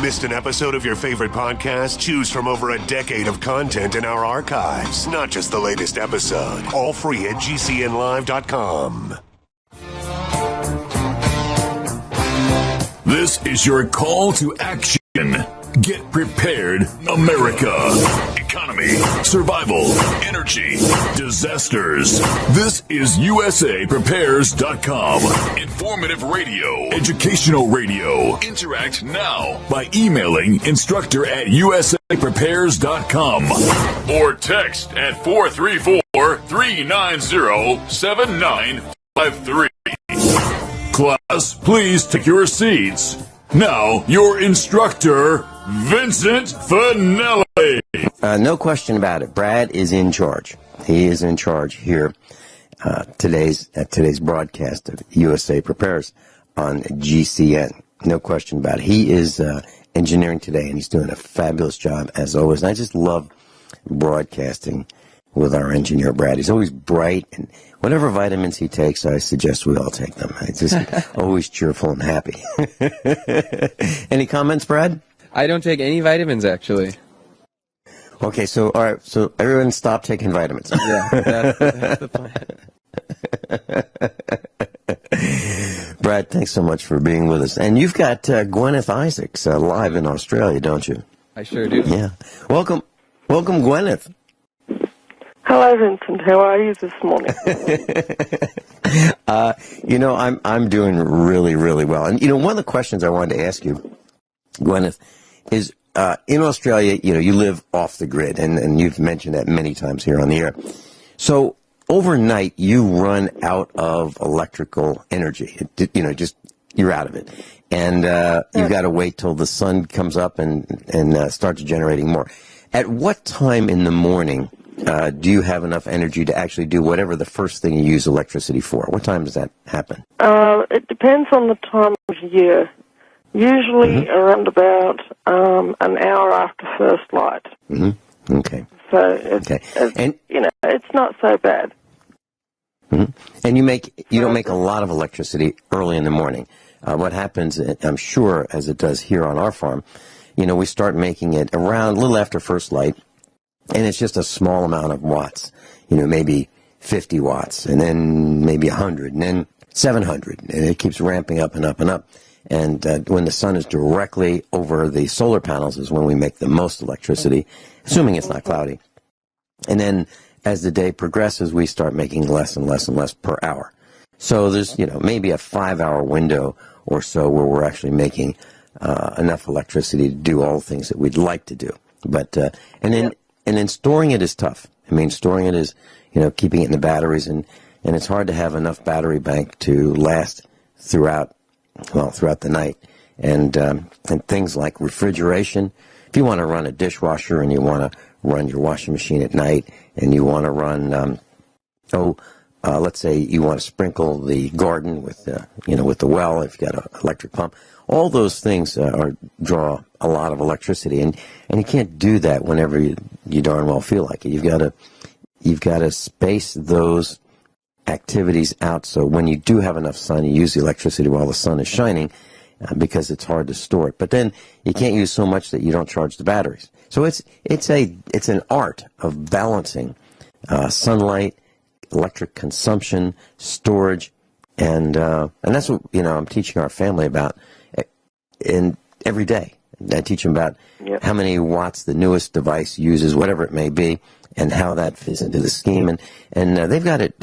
Missed an episode of your favorite podcast? Choose from over a decade of content in our archives, not just the latest episode. All free at GCNlive.com. This is your call to action. Get prepared, America. Economy, survival, energy, disasters. This is USAPrepares.com. Informative radio, educational radio. Interact now by emailing instructor@USAPrepares.com or text at 434-390-7953. Class, please take your seats. Now, your instructor, Vincent Finelli. No question about it. Brad is in charge. He is in charge here today's broadcast of USA Prepares on GCN. No question about it. He is engineering today, and he's doing a fabulous job as always. And I just love broadcasting with our engineer, Brad. He's always bright, and whatever vitamins he takes, I suggest we all take them. He's just always cheerful and happy. Any comments, Brad? I don't take any vitamins, actually. Okay, so all right, so everyone stop taking vitamins. Yeah, that's the plan. Brad, thanks so much for being with us. And you've got Guineith Isaacs live in Australia, don't you? I sure do. Yeah. Welcome, Guineith. Hello, Vincent. How are you this morning? I'm doing really, really well. And, one of the questions I wanted to ask you, Guineith, is in Australia, you live off the grid, and you've mentioned that many times here on the air. So overnight, you run out of electrical energy. You're out of it. And you've got to wait till the sun comes up and starts generating more. At what time in the morning do you have enough energy to actually do whatever the first thing you use electricity for? What time does that happen? It depends on the time of year. Usually around about an hour after first light. Mm-hmm. Okay. So it's not so bad. Mm-hmm. And you don't make a lot of electricity early in the morning. What happens, I'm sure, as it does here on our farm, we start making it around a little after first light. And it's just a small amount of watts, maybe 50 watts, and then maybe 100, and then 700, and it keeps ramping up and up and up. And when the sun is directly over the solar panels is when we make the most electricity, assuming it's not cloudy. And then as the day progresses, we start making less and less and less per hour. So there's, maybe a 5-hour window or so where we're actually making enough electricity to do all the things that we'd like to do. But and then storing it is tough. I mean, storing it is, keeping it in the batteries, and it's hard to have enough battery bank to last throughout the night. And things like refrigeration. If you want to run a dishwasher and you want to run your washing machine at night, and you want to run, let's say you want to sprinkle the garden with the well, if you've got an electric pump. All those things draw a lot of electricity, and you can't do that whenever you darn well feel like it. You've got to space those activities out so when you do have enough sun, you use the electricity while the sun is shining, because it's hard to store it. But then you can't use so much that you don't charge the batteries. So it's an art of balancing sunlight, electric consumption, storage, and that's what I'm teaching our family about. And every day, I teach them about how many watts the newest device uses, whatever it may be, and how that fits into the scheme. And they've got it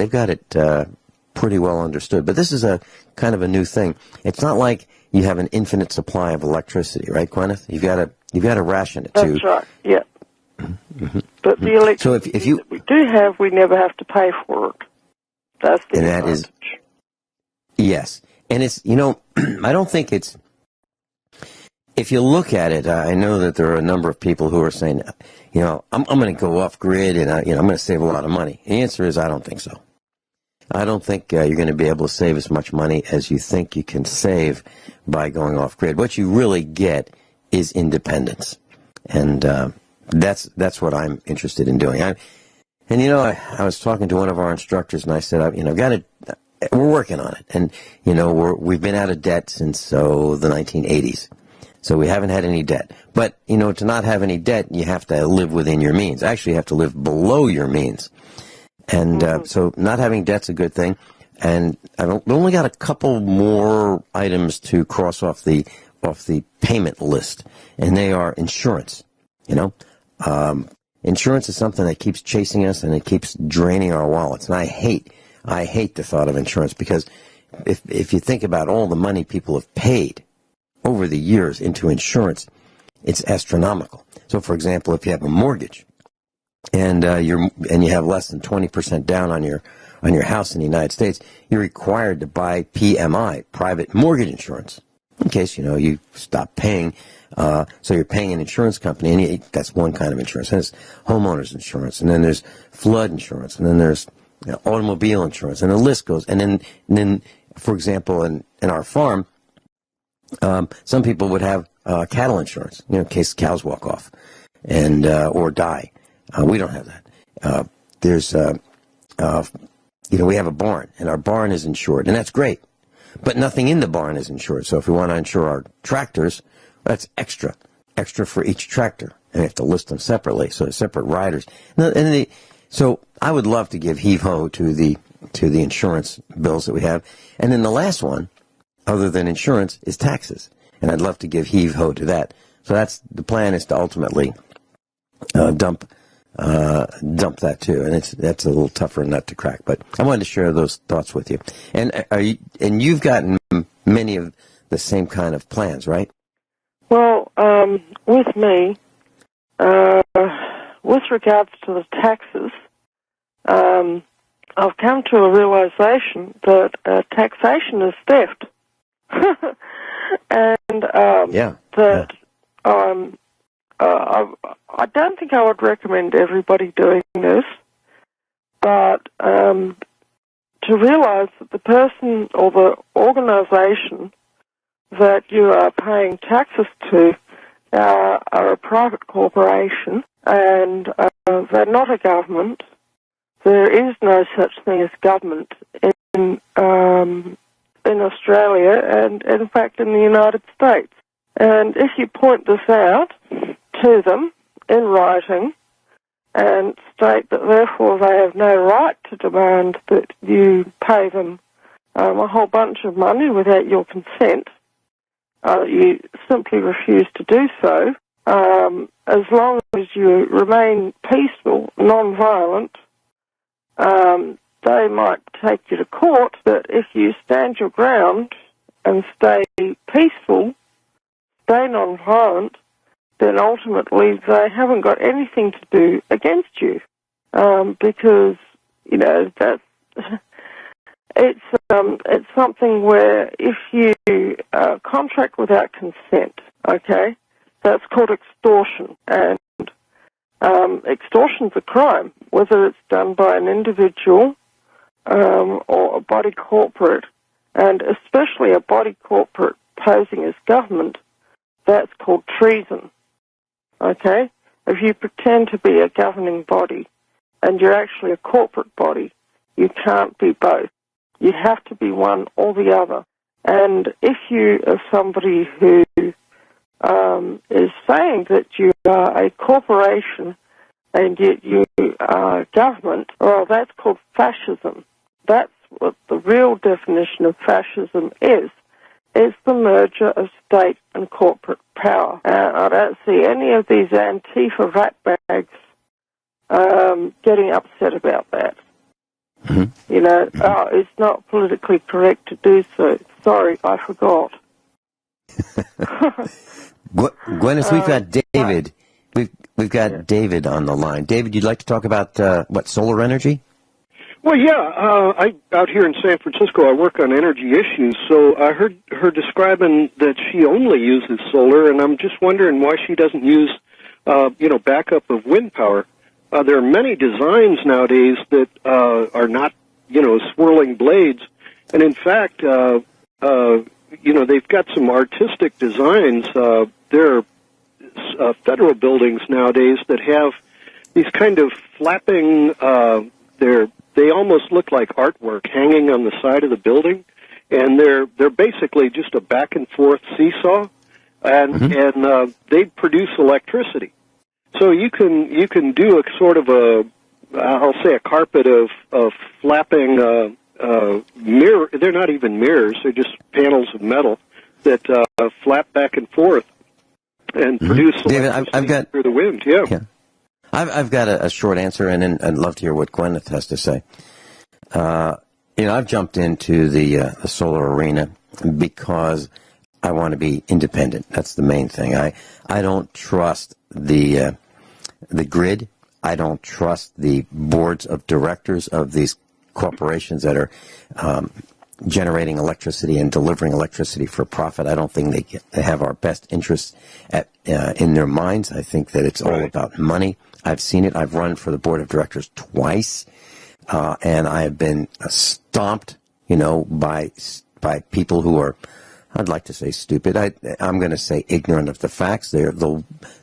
pretty well understood. But this is a kind of a new thing. It's not like you have an infinite supply of electricity, right, Guineith? You've got to ration it too. That's right. Yeah. Mm-hmm. But the electricity that we do have, we never have to pay for it. That's the advantage. Yes, and it's I don't think it's. If you look at it, I know that there are a number of people who are saying, I'm going to go off grid and I'm going to save a lot of money. The answer is I don't think so. I don't think you're going to be able to save as much money as you think you can save by going off grid. What you really get is independence, and that's what I'm interested in doing. I was talking to one of our instructors, and I said, we're working on it, and we've been out of debt since the 1980s. So we haven't had any debt. But, to not have any debt, you have to live within your means. Actually, you have to live below your means. And so not having debt's a good thing. And I've only got a couple more items to cross off the payment list, and they are insurance. Insurance is something that keeps chasing us, and it keeps draining our wallets. And I hate the thought of insurance, because if you think about all the money people have paid over the years into insurance, it's astronomical. So, for example, if you have a mortgage and you have less than 20% down on your house in the United States, you're required to buy PMI, private mortgage insurance, in case you stop paying. So you're paying an insurance company, and that's one kind of insurance. And there's homeowners insurance, and then there's flood insurance, and then there's automobile insurance, and the list goes. And then, for example, in our farm, some people would have cattle insurance, in case cows walk off and or die. We don't have that. We have a barn, and our barn is insured, and that's great. But nothing in the barn is insured. So if we want to insure our tractors, that's extra for each tractor, and we have to list them separately, so separate riders. So I would love to give heave-ho to the insurance bills that we have. And then the last one, other than insurance, is taxes. And I'd love to give heave-ho to that. So the plan is to ultimately dump that too. And that's a little tougher nut to crack. But I wanted to share those thoughts with you. And you've gotten many of the same kind of plans, right? Well, with me, with regards to the taxes, I've come to a realization that taxation is theft. And I don't think I would recommend everybody doing this, but to realize that the person or the organization that you are paying taxes to are a private corporation, and they're not a government. There is no such thing as government in Australia and, in fact, in the United States. And if you point this out to them in writing and state that, therefore, they have no right to demand that you pay them a whole bunch of money without your consent, you simply refuse to do so, as long as you remain peaceful, non-violent, they might take you to court, but if you stand your ground and stay peaceful, stay non-violent, then ultimately they haven't got anything to do against you, because that's it's something where if you contract without consent, okay, that's called extortion, and extortion's a crime, whether it's done by an individual or a body corporate, and especially a body corporate posing as government. That's called treason, okay? If you pretend to be a governing body and you're actually a corporate body, you can't be both. You have to be one or the other. And if you are somebody who is saying that you are a corporation and yet you are government, well, that's called fascism. That's what the real definition of fascism is. It's the merger of state and corporate power. And I don't see any of these Antifa ratbags getting upset about that. Mm-hmm. It's not politically correct to do so. Sorry, I forgot. Guineith, we've got David. We've got David on the line. David, you'd like to talk about solar energy? Well, yeah. Out here in San Francisco, I work on energy issues. So I heard her describing that she only uses solar, and I'm just wondering why she doesn't use, backup of wind power. There are many designs nowadays that are not, swirling blades, and in fact, they've got some artistic designs. There are federal buildings nowadays that have these kind of flapping. They almost look like artwork hanging on the side of the building, and they're basically just a back and forth seesaw. and they produce electricity. So you can do a sort of I'll say a carpet of flapping mirror. They're not even mirrors; they're just panels of metal that flap back and forth and produce electricity David, through the wind. Yeah. I've got a short answer, and then I'd love to hear what Guineith has to say. I've jumped into the solar arena because I want to be independent. That's the main thing. I don't trust the grid. I don't trust the boards of directors of these corporations that are generating electricity and delivering electricity for profit. I don't think they have our best interests in their minds. I think that it's all about money. I've seen it. I've run for the board of directors twice, and I have been stomped, by people who are, I'd like to say stupid. I'm going to say ignorant of the facts. They're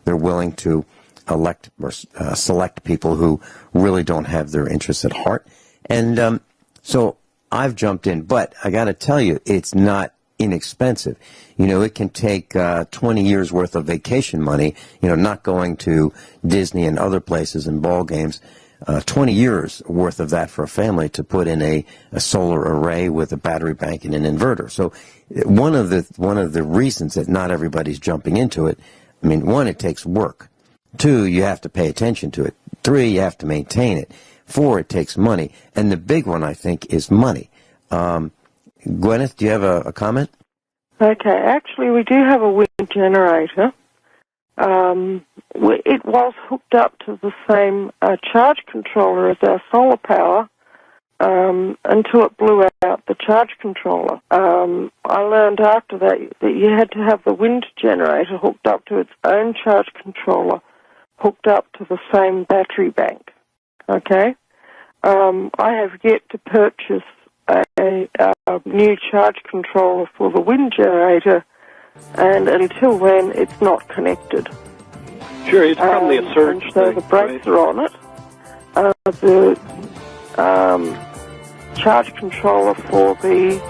willing to elect or select people who really don't have their interests at heart, and so I've jumped in. But I got to tell you, it's not inexpensive. It can take 20 years worth of vacation money, not going to Disney and other places and ball games, 20 years worth of that for a family to put in a solar array with a battery bank and an inverter. So one of the reasons that not everybody's jumping into it, one, it takes work. 2, you have to pay attention to it. 3, you have to maintain it. 4, it takes money. And the big one, I think, is money. Guineith, do you have a comment? Okay, actually, we do have a wind generator. It was hooked up to the same charge controller as our solar power until it blew out the charge controller. I learned after that you had to have the wind generator hooked up to its own charge controller, hooked up to the same battery bank. Okay? I have yet to purchase a new charge controller for the wind generator, and until then, it's not connected. Sure, it's probably a surge and so thing, the brakes right? are on it. The charge controller for the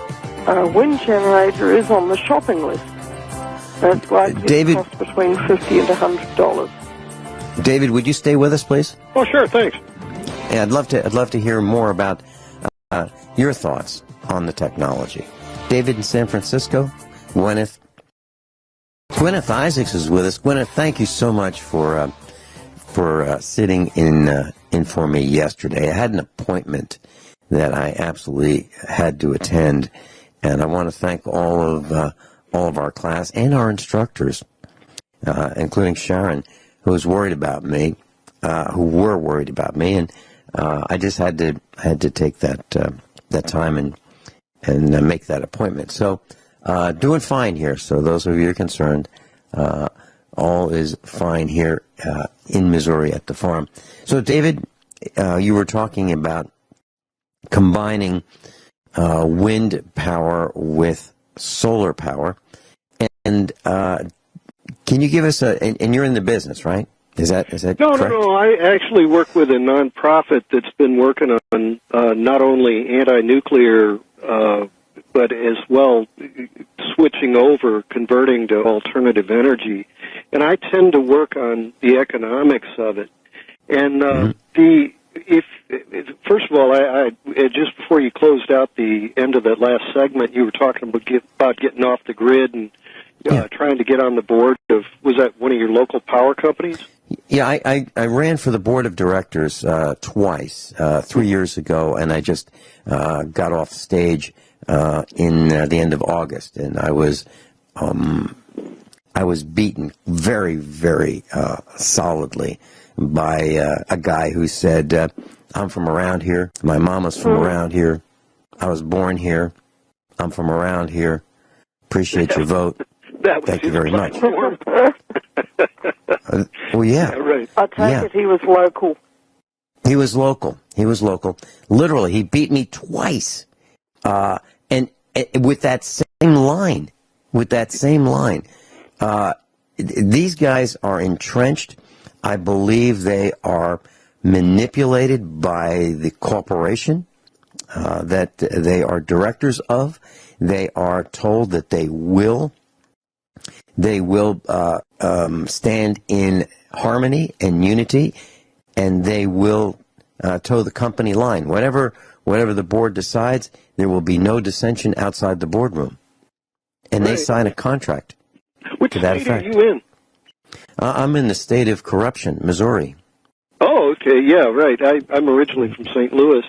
wind generator is on the shopping list. That's likely to cost between $50 and $100. David, would you stay with us, please? Oh, sure, thanks. Yeah, I'd love to hear more about your thoughts on the technology. David in San Francisco, Guineith Isaacs is with us. Guineith, thank you so much for sitting in for me yesterday. I had an appointment that I absolutely had to attend, and I want to thank all of our class and our instructors, including Sharon, who was worried about me, who were worried about me, and I just had to take that time and make that appointment. So doing fine here. So those of you who are concerned, all is fine here in Missouri at the farm. So David, you were talking about combining wind power with solar power, and can you give us and you're in the business, right? Is that correct? No. I actually work with a nonprofit that's been working on not only anti-nuclear, but as well switching over, converting to alternative energy. And I tend to work on the economics of it. And first of all, I just before you closed out the end of that last segment, you were talking about getting off the grid and trying to get on the board of, was that one of your local power companies? Yeah, I ran for the board of directors twice, 3 years ago, and I just got off stage in the end of August, and I was beaten very, very solidly by a guy who said, I'm from around here, my mama's from around here, I was born here, I'm from around here, appreciate your vote, thank you very much. Well, yeah. Right. I take it he was local. He was local. Literally, he beat me twice. And with that same line. These guys are entrenched. I believe they are manipulated by the corporation that they are directors of. They are told that they will They will stand in harmony and unity, and they will toe the company line. Whatever the board decides, there will be no dissension outside the boardroom. And they sign a contract to that effect. Which state are you in? I'm in the state of corruption, Missouri. Oh, okay, yeah, right. I'm originally from St. Louis,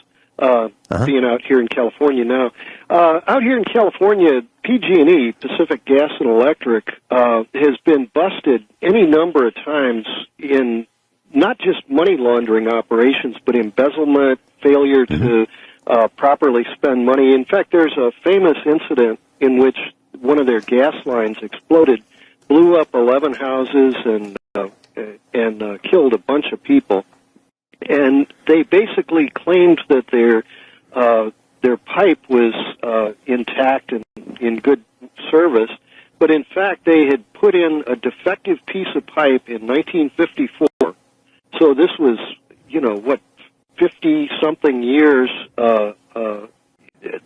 being out here in California now. Out here in California, PG&E, Pacific Gas and Electric, has been busted any number of times in not just money laundering operations, but embezzlement, failure to properly spend money. In fact, there's a famous incident in which one of their gas lines exploded, blew up 11 houses, and killed a bunch of people. And they basically claimed that their pipe was intact and in good service, but in fact they had put in a defective piece of pipe in 1954. So this was, 50-something years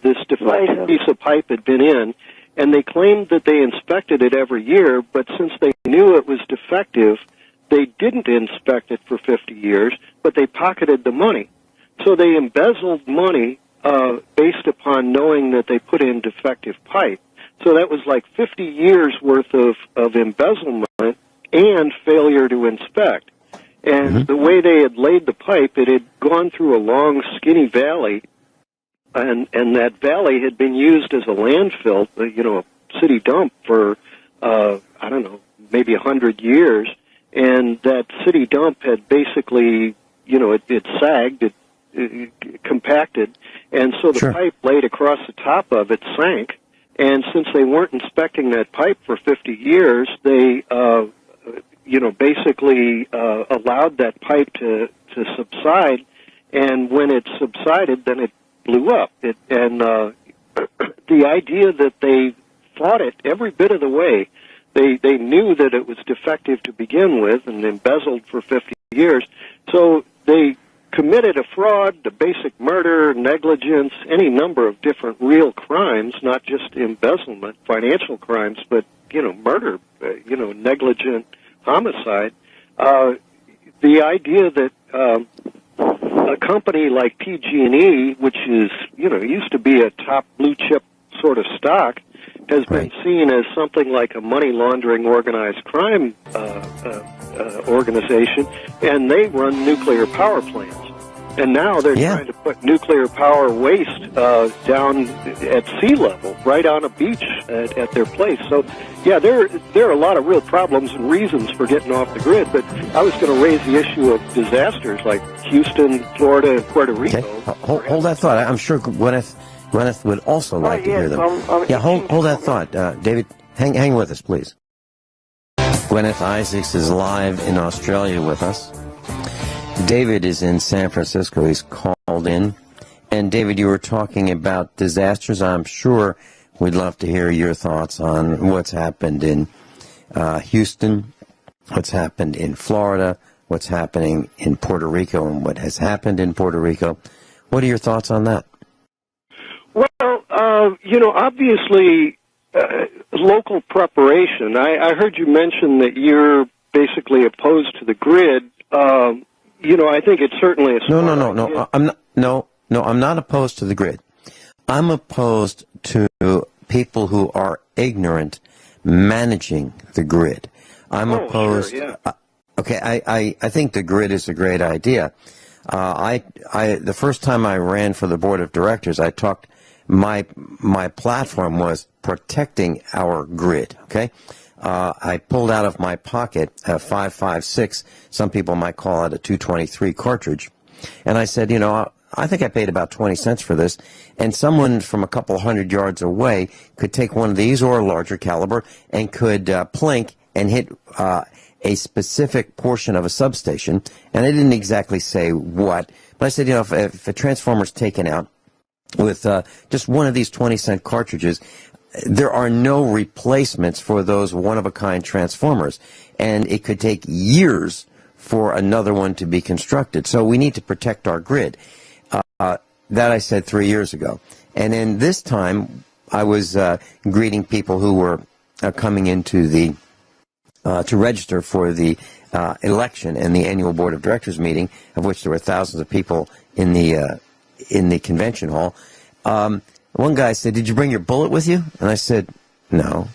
this defective piece of pipe had been in, and they claimed that they inspected it every year, but since they knew it was defective, they didn't inspect it for 50 years, but they pocketed the money. So they embezzled money based upon knowing that they put in defective pipe. So that was like 50 years worth of embezzlement and failure to inspect. And the way they had laid the pipe, it had gone through a long, skinny valley, and that valley had been used as a landfill, a city dump for, maybe 100 years. And that city dump had basically, it sagged, it compacted, and so the pipe laid across the top of it sank. And since they weren't inspecting that pipe for 50 years, they, basically allowed that pipe to subside. And when it subsided, then it blew up. And the idea that they fought it every bit of the way. They knew that it was defective to begin with and embezzled for 50 years. So they committed a fraud, a basic murder, negligence, any number of different real crimes, not just embezzlement, financial crimes, but, murder, negligent homicide. The idea that a company like PG&E, which is, used to be a top blue chip sort of stock, has been seen as something like a money laundering organized crime organization, and they run nuclear power plants. And now they're trying to put nuclear power waste down at sea level, right on a beach at their place. So, there are a lot of real problems and reasons for getting off the grid. But I was going to raise the issue of disasters like Houston, Florida, and Puerto Rico. Okay. Hold that thought. I'm sure Guineith would also like to hear them. Hold that thought. David, hang with us, please. Guineith Isaacs is live in Australia with us. David is in San Francisco. He's called in. And David, you were talking about disasters. I'm sure we'd love to hear your thoughts on what's happened in Houston, what's happened in Florida, what's happening in Puerto Rico, and what has happened in Puerto Rico. What are your thoughts on that? Well, obviously, local preparation. I heard you mention that you're basically opposed to the grid. I think it's certainly a smart idea. I'm not opposed to the grid. I'm opposed to people who are ignorant managing the grid. I'm opposed. Sure, yeah. I think the grid is a great idea. The first time I ran for the board of directors, I talked. My platform was protecting our grid. Okay. I pulled out of my pocket a 5.56, some people might call it a 223 cartridge, and I said, I think I paid about 20 cents for this, and someone from a couple hundred yards away could take one of these or a larger caliber and could plink and hit a specific portion of a substation, and I didn't exactly say what, but I said, if a transformer's taken out with just one of these 20-cent cartridges, there are no replacements for those one-of-a-kind transformers, and it could take years for another one to be constructed. So we need to protect our grid. That I said 3 years ago. And then this time, I was greeting people who were coming into the to register for the election and the annual board of directors meeting, of which there were thousands of people in the convention hall. One guy said, "Did you bring your bullet with you?" And I said, "No."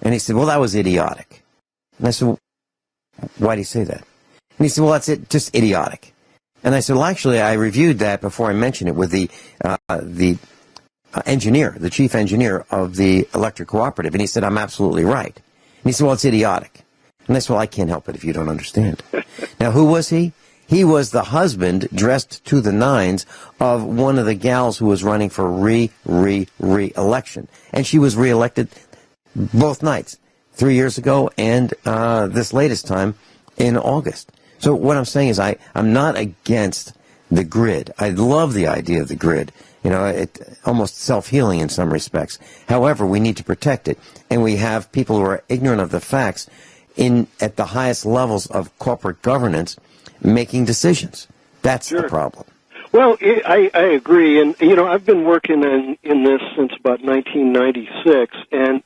And he said, "Well, that was idiotic." And I said, "Why do you say that?" And he said, "Well, that's it, just idiotic." And I said, "Well, actually, I reviewed that before I mentioned it with the engineer, the chief engineer of the electric cooperative." And he said, "I'm absolutely right." And he said, "Well, it's idiotic." And I said, "Well, I can't help it if you don't understand." Now, who was he? He was the husband, dressed to the nines, of one of the gals who was running for re-election. And she was re-elected both nights, 3 years ago and this latest time in August. So what I'm saying is I'm not against the grid. I love the idea of the grid. You know, it almost self-healing in some respects. However, we need to protect it. And we have people who are ignorant of the facts at the highest levels of corporate governance making decisions. That's the problem. Well, I agree. And, you know, I've been working in this since about 1996, and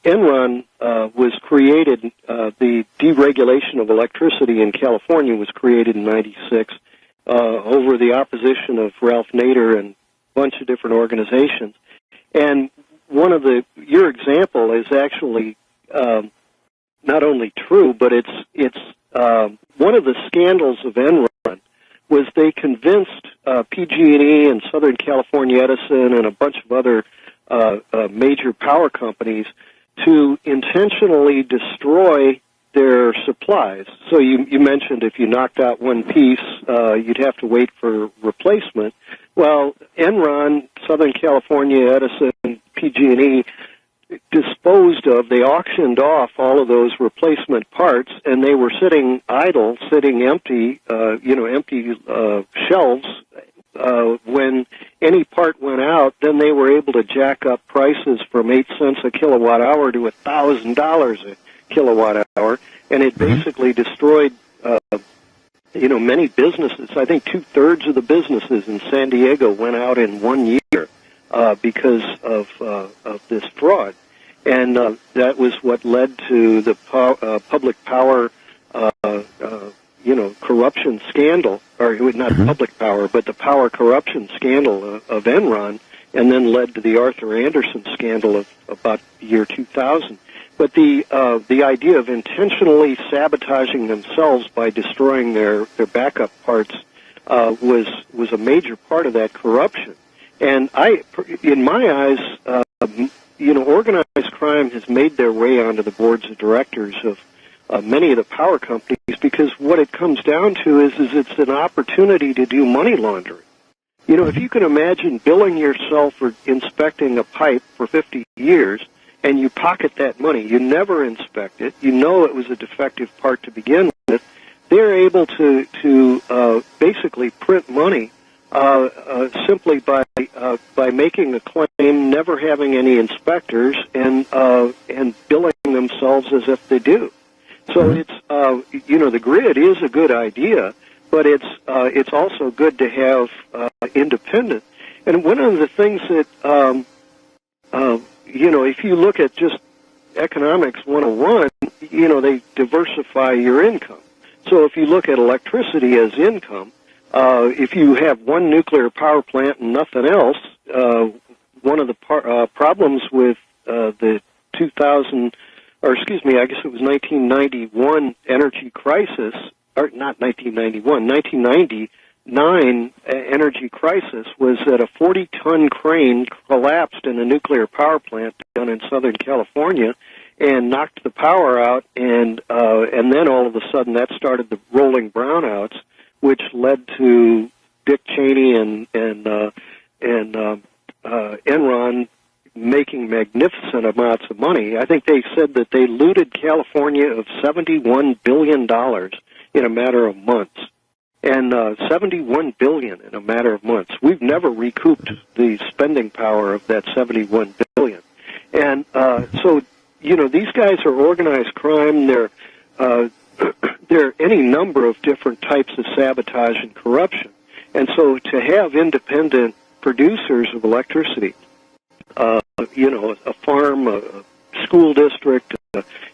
Enron was created, the deregulation of electricity in California was created in 96 over the opposition of Ralph Nader and a bunch of different organizations. And your example is actually not only true, but it's one of the scandals of Enron was they convinced PG&E and Southern California Edison and a bunch of other major power companies to intentionally destroy their supplies. So you mentioned if you knocked out one piece, you'd have to wait for replacement. Well, Enron, Southern California Edison, PG&E they auctioned off all of those replacement parts, and they were sitting idle, sitting empty, empty shelves. When any part went out, then they were able to jack up prices from 8 cents a kilowatt hour to $1,000 a kilowatt hour, and it basically destroyed, many businesses. I think 2/3 of the businesses in San Diego went out in 1 year because of this fraud, and that was what led to the public power. Corruption scandal, or not public power, but the power corruption scandal of Enron, and then led to the Arthur Andersen scandal of about the year 2000. But the idea of intentionally sabotaging themselves by destroying their backup parts was a major part of that corruption. And in my eyes, organized crime has made their way onto the boards of directors of many of the power companies, because what it comes down to is it's an opportunity to do money laundering. You know, if you can imagine billing yourself for inspecting a pipe for 50 years and you pocket that money, you never inspect it, you know it was a defective part to begin with, they're able to basically print money simply by making a claim, never having any inspectors, and billing themselves as if they do. So it's the grid is a good idea, but it's also good to have independent. And one of the things that if you look at just economics 101, they diversify your income. So if you look at electricity as income, if you have one nuclear power plant and nothing else, one of the problems with the 1991 energy crisis, or not 1991, 1999 energy crisis was that a 40-ton crane collapsed in a nuclear power plant down in Southern California and knocked the power out, and then all of a sudden that started the rolling brownouts, which led to Dick Cheney and Enron making magnificent amounts of money. I think they said that they looted California of $71 billion in a matter of months. And $71 billion in a matter of months. We've never recouped the spending power of that $71 billion. And so, these guys are organized crime. They're any number of different types of sabotage and corruption. And so to have independent producers of electricity, a farm, a school district.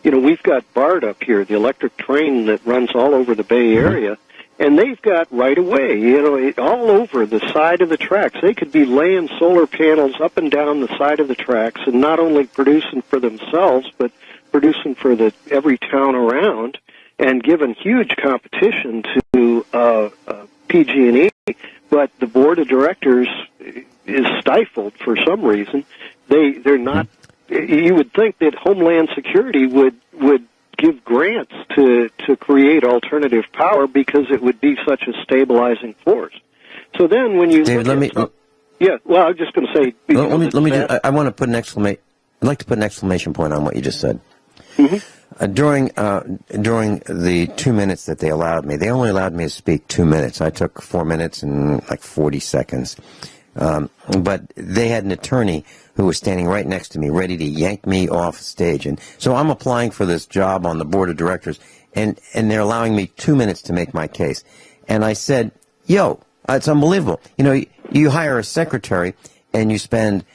We've got BART up here, the electric train that runs all over the Bay Area, and they've got right away, all over the side of the tracks. They could be laying solar panels up and down the side of the tracks, and not only producing for themselves, but producing for every town around, and giving huge competition to PG&E. But the board of directors is stifled for some reason. They're not. You would think that Homeland Security would give grants to create alternative power because it would be such a stabilizing force. So then, when you David, I was just going to say. I want to put an exclamation. I'd like to put an exclamation point on what you just said. Mm-hmm. During the 2 minutes that they allowed me, they only allowed me to speak 2 minutes. I took 4 minutes and like 40 seconds. But they had an attorney who was standing right next to me, ready to yank me off stage. And so I'm applying for this job on the board of directors, and they're allowing me 2 minutes to make my case. And I said, it's unbelievable. You hire a secretary, and you spend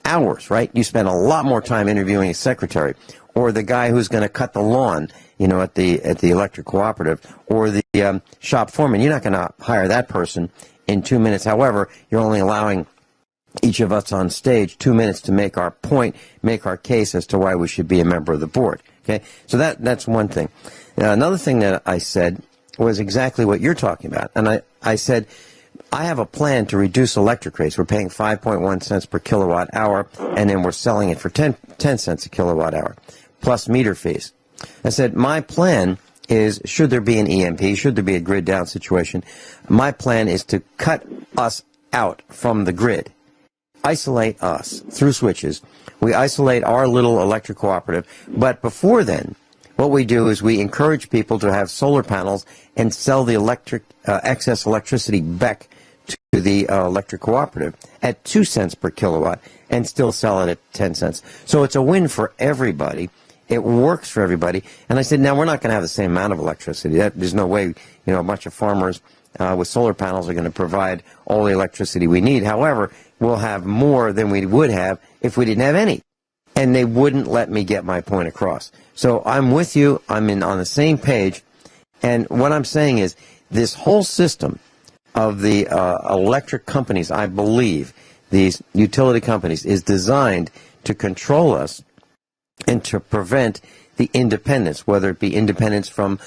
hours, right? You spend a lot more time interviewing a secretary, or the guy who's going to cut the lawn, at the electric cooperative, or the shop foreman. You're not going to hire that person in 2 minutes. However, you're only allowing each of us on stage 2 minutes to make our point, make our case as to why we should be a member of the board. Okay, so that's one thing. Another thing that I said was exactly what you're talking about, and I said, I have a plan to reduce electric rates. We're paying 5.1 cents per kilowatt hour, and then we're selling it for 10 cents a kilowatt hour, plus meter fees. I said, my plan is, should there be an EMP, should there be a grid down situation, my plan is to cut us out from the grid, isolate us through switches. We isolate our little electric cooperative, but before then, what we do is we encourage people to have solar panels and sell the excess electricity back to the electric cooperative at 2 cents per kilowatt and still sell it at 10 cents. So it's a win for everybody. It works for everybody. And I said, now we're not going to have the same amount of electricity. There's no way, a bunch of farmers with solar panels are going to provide all the electricity we need. However, we'll have more than we would have if we didn't have any. And they wouldn't let me get my point across. So I'm with you. I'm on the same page. And what I'm saying is this whole system of the electric companies, I believe, these utility companies, is designed to control us and to prevent the independence, whether it be independence from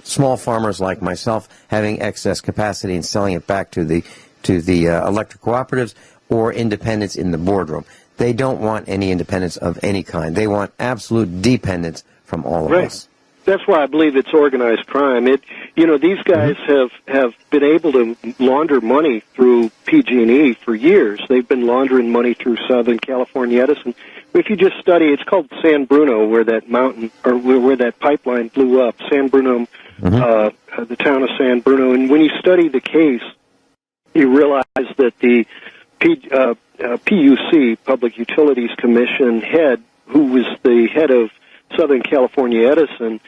small farmers like myself having excess capacity and selling it back to the electric cooperatives, or independence in the boardroom. They don't want any independence of any kind. They want absolute dependence from all of us. That's why I believe it's organized crime. These guys have been able to launder money through PG&E for years. They've been laundering money through Southern California Edison. If you just study, it's called San Bruno, where that mountain, or where that pipeline blew up, San Bruno, the town of San Bruno. And when you study the case, you realize that the PUC, Public Utilities Commission head, who was the head of Southern California Edison,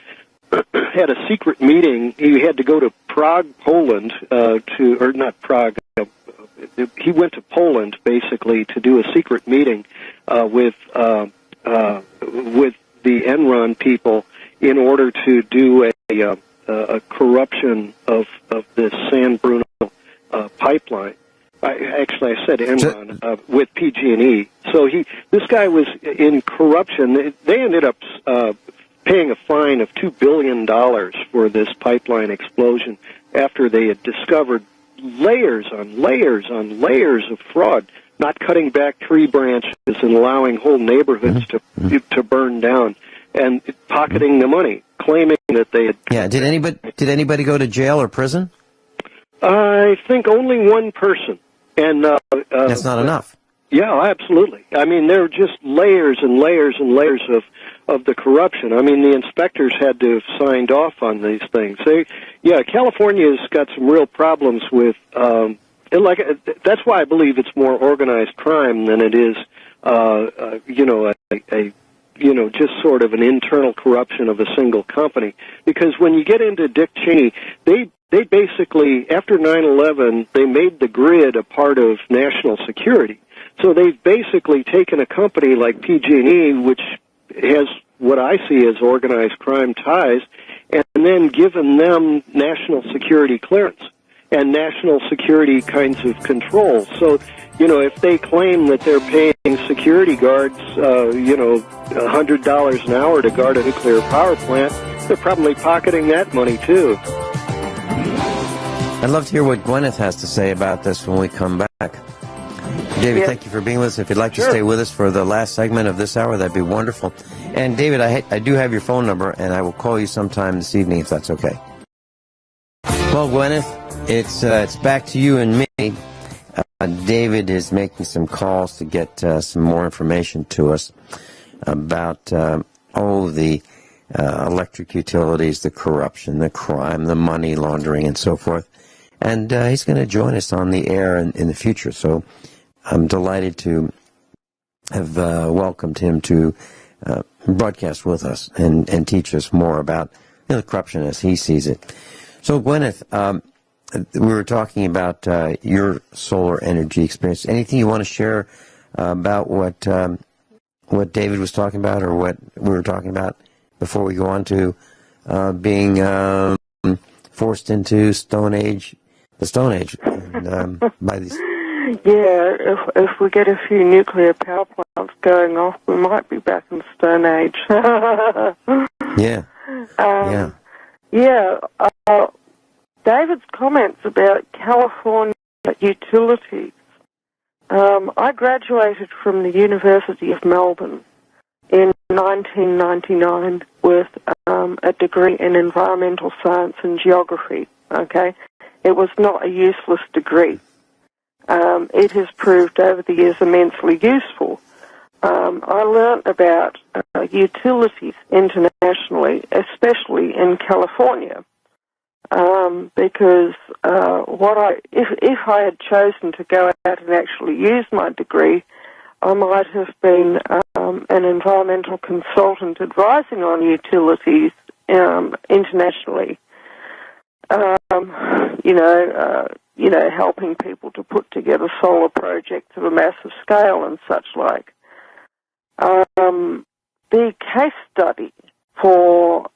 had a secret meeting. He had to go to Prague, Poland, he went to Poland, basically, to do a secret meeting with the Enron people in order to do a corruption of this San Bruno pipeline. I said Enron with PG&E. So this guy was in corruption. They ended up paying a fine of $2 billion for this pipeline explosion after they had discovered layers on layers on layers of fraud, not cutting back tree branches and allowing whole neighborhoods to burn down, and pocketing the money, claiming that they had... Yeah, did anybody go to jail or prison? I think only one person. And that's not enough. Yeah, absolutely. I mean, there are just layers and layers and layers of the corruption. I mean, the inspectors had to have signed off on these things. California's got some real problems with, that's why I believe it's more organized crime than it is, just sort of an internal corruption of a single company. Because when you get into Dick Cheney, they basically, after 9/11, they made the grid a part of national security. So they've basically taken a company like PG&E, which has what I see as organized crime ties, and then given them national security clearance and national security kinds of controls. So, if they claim that they're paying security guards, $100 an hour to guard a nuclear power plant, they're probably pocketing that money, too. I'd love to hear what Guineith has to say about this when we come back. David, thank you for being with us. If you'd like to stay with us for the last segment of this hour, that'd be wonderful. And David, I do have your phone number, and I will call you sometime this evening if that's okay. Well, Guineith, it's back to you and me. David is making some calls to get some more information to us about the electric utilities, the corruption, the crime, the money laundering, and so forth. And he's going to join us on the air in the future. So I'm delighted to have welcomed him to broadcast with us and teach us more about the corruption as he sees it. So, Guineith, we were talking about your solar energy experience. Anything you want to share about what David was talking about, or what we were talking about before we go on to being forced into the Stone Age, and, by these. Yeah, if we get a few nuclear power plants going off, we might be back in Stone Age. David's comments about California utilities. I graduated from the University of Melbourne in 1999 with a degree in environmental science and geography. Okay, it was not a useless degree. It has proved over the years immensely useful. I learnt about utilities internationally, especially in California, because if I had chosen to go out and actually use my degree, I might have been an environmental consultant advising on utilities internationally. Helping people to put together solar projects of a massive scale and such like. The case study for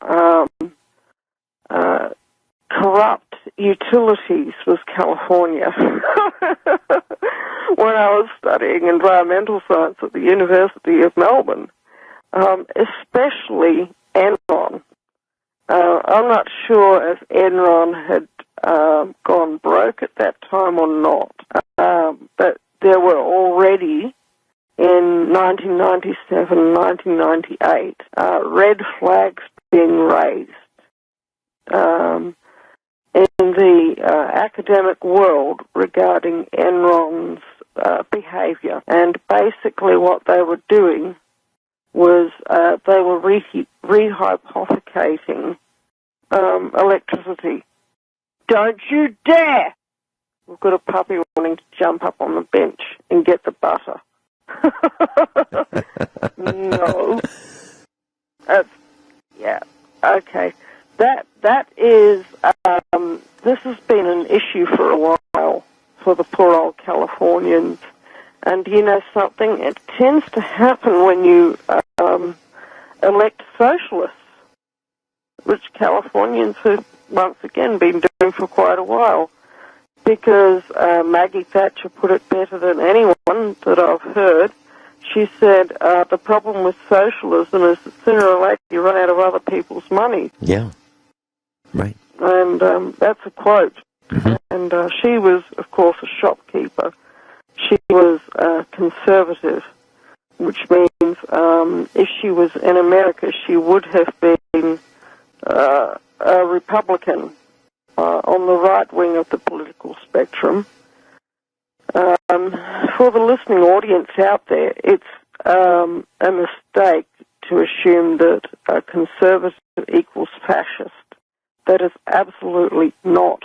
corrupt utilities was California. When I was studying environmental science at the University of Melbourne, especially Enron. I'm not sure if Enron had gone broke at that time or not, but there were already, in 1997, 1998, red flags being raised in the academic world regarding Enron's behavior. And basically what they were doing was they were rehypothecating electricity. Don't you dare! We've got a puppy wanting to jump up on the bench and get the butter. No. Okay. That is, this has been an issue for a while for the poor old Californians. And you know something? It tends to happen when you elect socialists, which Californians have once again been doing for quite a while. Because Maggie Thatcher put it better than anyone that I've heard. She said the problem with socialism is that sooner or later you run out of other people's money. Yeah, right. And that's a quote. Mm-hmm. And she was, of course, a shopkeeper. She was conservative, which means if she was in America, she would have been a Republican on the right wing of the political spectrum. For the listening audience out there, it's a mistake to assume that a conservative equals fascist. That is absolutely not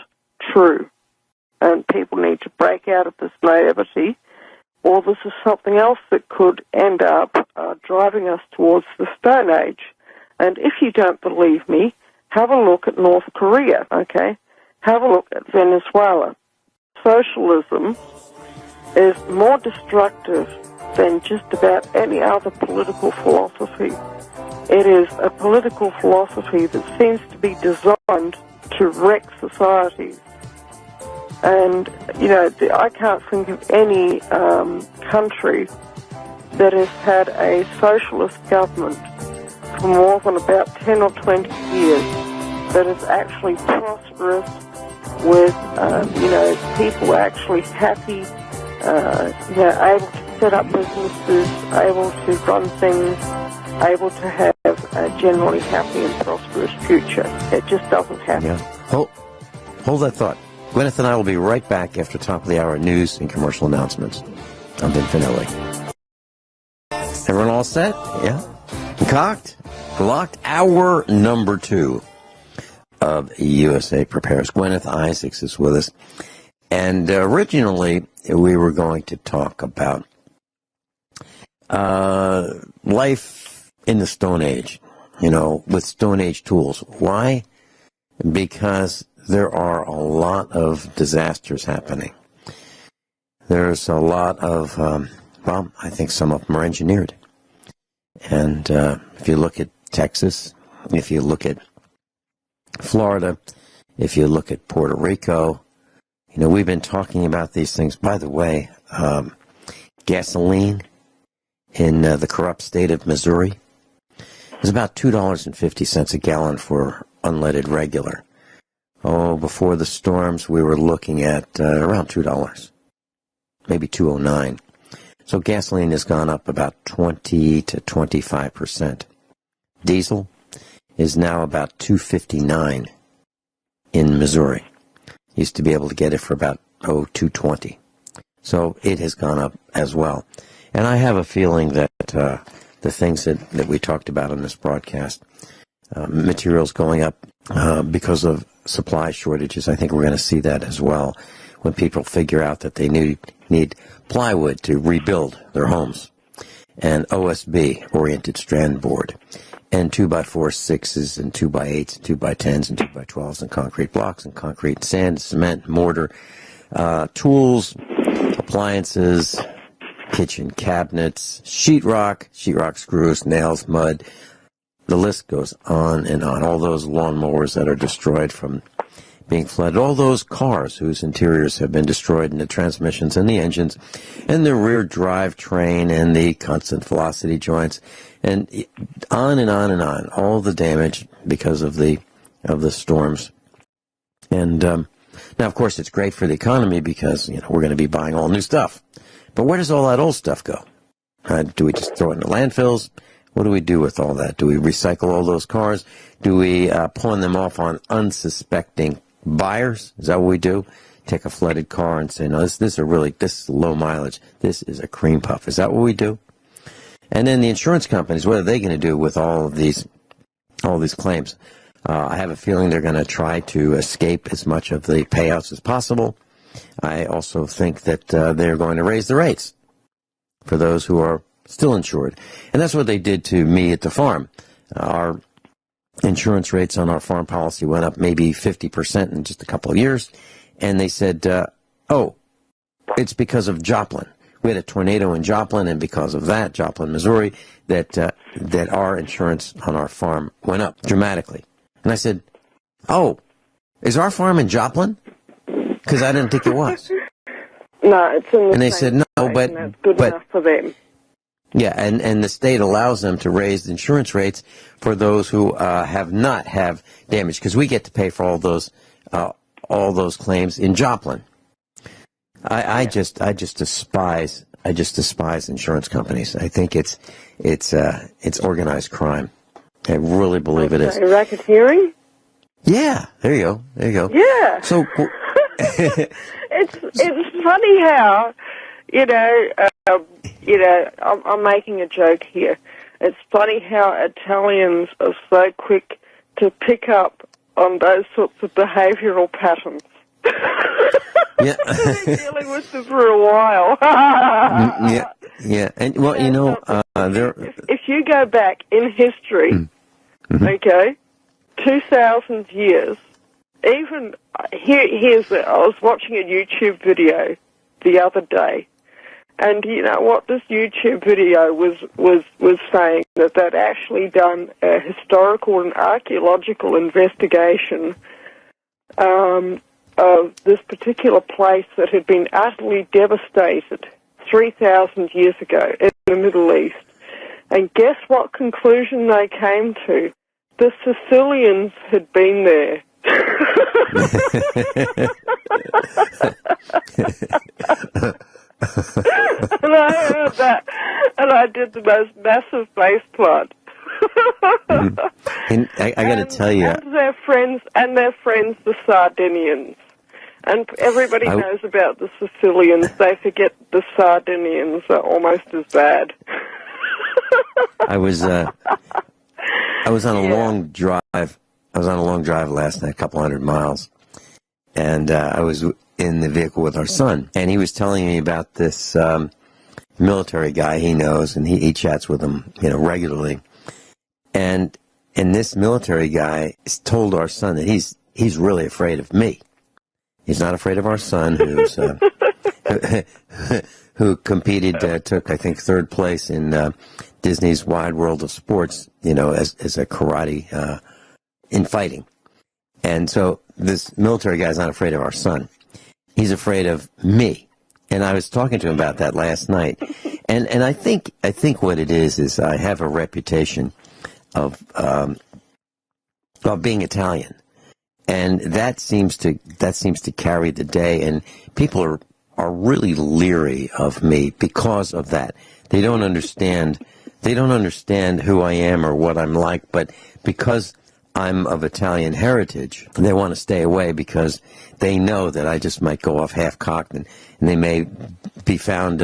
true. And people need to break out of this naivety, or this is something else that could end up driving us towards the Stone Age. And if you don't believe me, have a look at North Korea, okay? Have a look at Venezuela. Socialism is more destructive than just about any other political philosophy. It is a political philosophy that seems to be designed to wreck societies. And, you know, I can't think of any country that has had a socialist government for more than about 10 or 20 years that is actually prosperous with, you know, people actually happy, you know, able to set up businesses, able to run things, able to have a generally happy and prosperous future. It just doesn't happen. Yeah. Hold that thought. Guineith and I will be right back after top of the hour news and commercial announcements. I'm Ben Finelli. Everyone all set? Yeah? Cocked? Locked? Hour number 2 of USA Prepares. Guineith Isaacs is with us. And originally, we were going to talk about life in the Stone Age, you know, with Stone Age tools. Why? Because there are a lot of disasters happening. There's a lot of, well, I think some of them are engineered. And if you look at Texas, if you look at Florida, if you look at Puerto Rico, you know, we've been talking about these things. By the way, gasoline in the corrupt state of Missouri is about $2.50 a gallon for unleaded regular. Oh, before the storms, we were looking at around $2, maybe $2.09. So gasoline has gone up about 20 to 25%. Diesel is now about $2.59 in Missouri. Used to be able to get it for about $2.20. So it has gone up as well. And I have a feeling that the things that we talked about on this broadcast, materials going up because of supply shortages, I think we're going to see that as well when people figure out that they need plywood to rebuild their homes, and OSB, oriented strand board, and 2x4 6s and 2x8s and 2x10s and 2x12s and concrete blocks and concrete sand, cement, mortar, tools, appliances, kitchen cabinets, sheetrock screws, nails, mud. The list goes on and on. All those lawnmowers that are destroyed from being flooded, all those cars whose interiors have been destroyed, and the transmissions and the engines and the rear drive train and the constant velocity joints, and on and on and on. All the damage because of the storms. And now, of course, it's great for the economy because, you know, we're going to be buying all new stuff. But where does all that old stuff go? Do we just throw it in the landfills? What do we do with all that? Do we recycle all those cars? Do we pawn them off on unsuspecting buyers? Is that what we do? Take a flooded car and say, no, this is low mileage. This is a cream puff. Is that what we do? And then the insurance companies, what are they going to do with all these claims? I have a feeling they're going to try to escape as much of the payouts as possible. I also think that they're going to raise the rates for those who are still insured. And that's what they did to me at the farm. Our insurance rates on our farm policy went up maybe 50% in just a couple of years. And they said, it's because of Joplin. We had a tornado in Joplin, and because of that, Joplin, Missouri, that our insurance on our farm went up dramatically. And I said, is our farm in Joplin? Because I didn't think it was. No, it's in the And they said, no, but that's good enough for them. Yeah, and the state allows them to raise the insurance rates for those who have not have damage, because we get to pay for all those claims in Joplin. I just despise insurance companies. I think it's organized crime. I really believe it is. Racketeering? Yeah, there you go. Yeah. So it's funny how, I'm making a joke here. It's funny how Italians are so quick to pick up on those sorts of behavioural patterns. Yeah. I've been dealing with them for a while. Yeah. And, well, if you go back in history, okay, 2,000 years, I was watching a YouTube video the other day, And you know what this YouTube video was saying, that they'd actually done a historical and archaeological investigation of this particular place that had been utterly devastated 3,000 years ago in the Middle East. And guess what conclusion they came to? The Sicilians had been there. And I heard that, and I did the most massive face plant. And I got to tell you, and their friends, the Sardinians, and everybody knows about the Sicilians. They forget the Sardinians are almost as bad. I was on a long drive. I was on a long drive last night, a couple 100 miles, and I was in the vehicle with our son, and he was telling me about this military guy he knows, and he chats with him, regularly. And this military guy told our son that he's really afraid of me. He's not afraid of our son, who's who competed, took I think third place in Disney's Wide World of Sports, as a karate in fighting. And so this military guy's not afraid of our son. He's afraid of me. And I was talking to him about that last night. And I think what it is I have a reputation of being Italian. And that seems to carry the day, and people are really leery of me because of that. They don't understand who I am or what I'm like, but because I'm of Italian heritage, they want to stay away because they know that I just might go off half-cocked, and they may be found,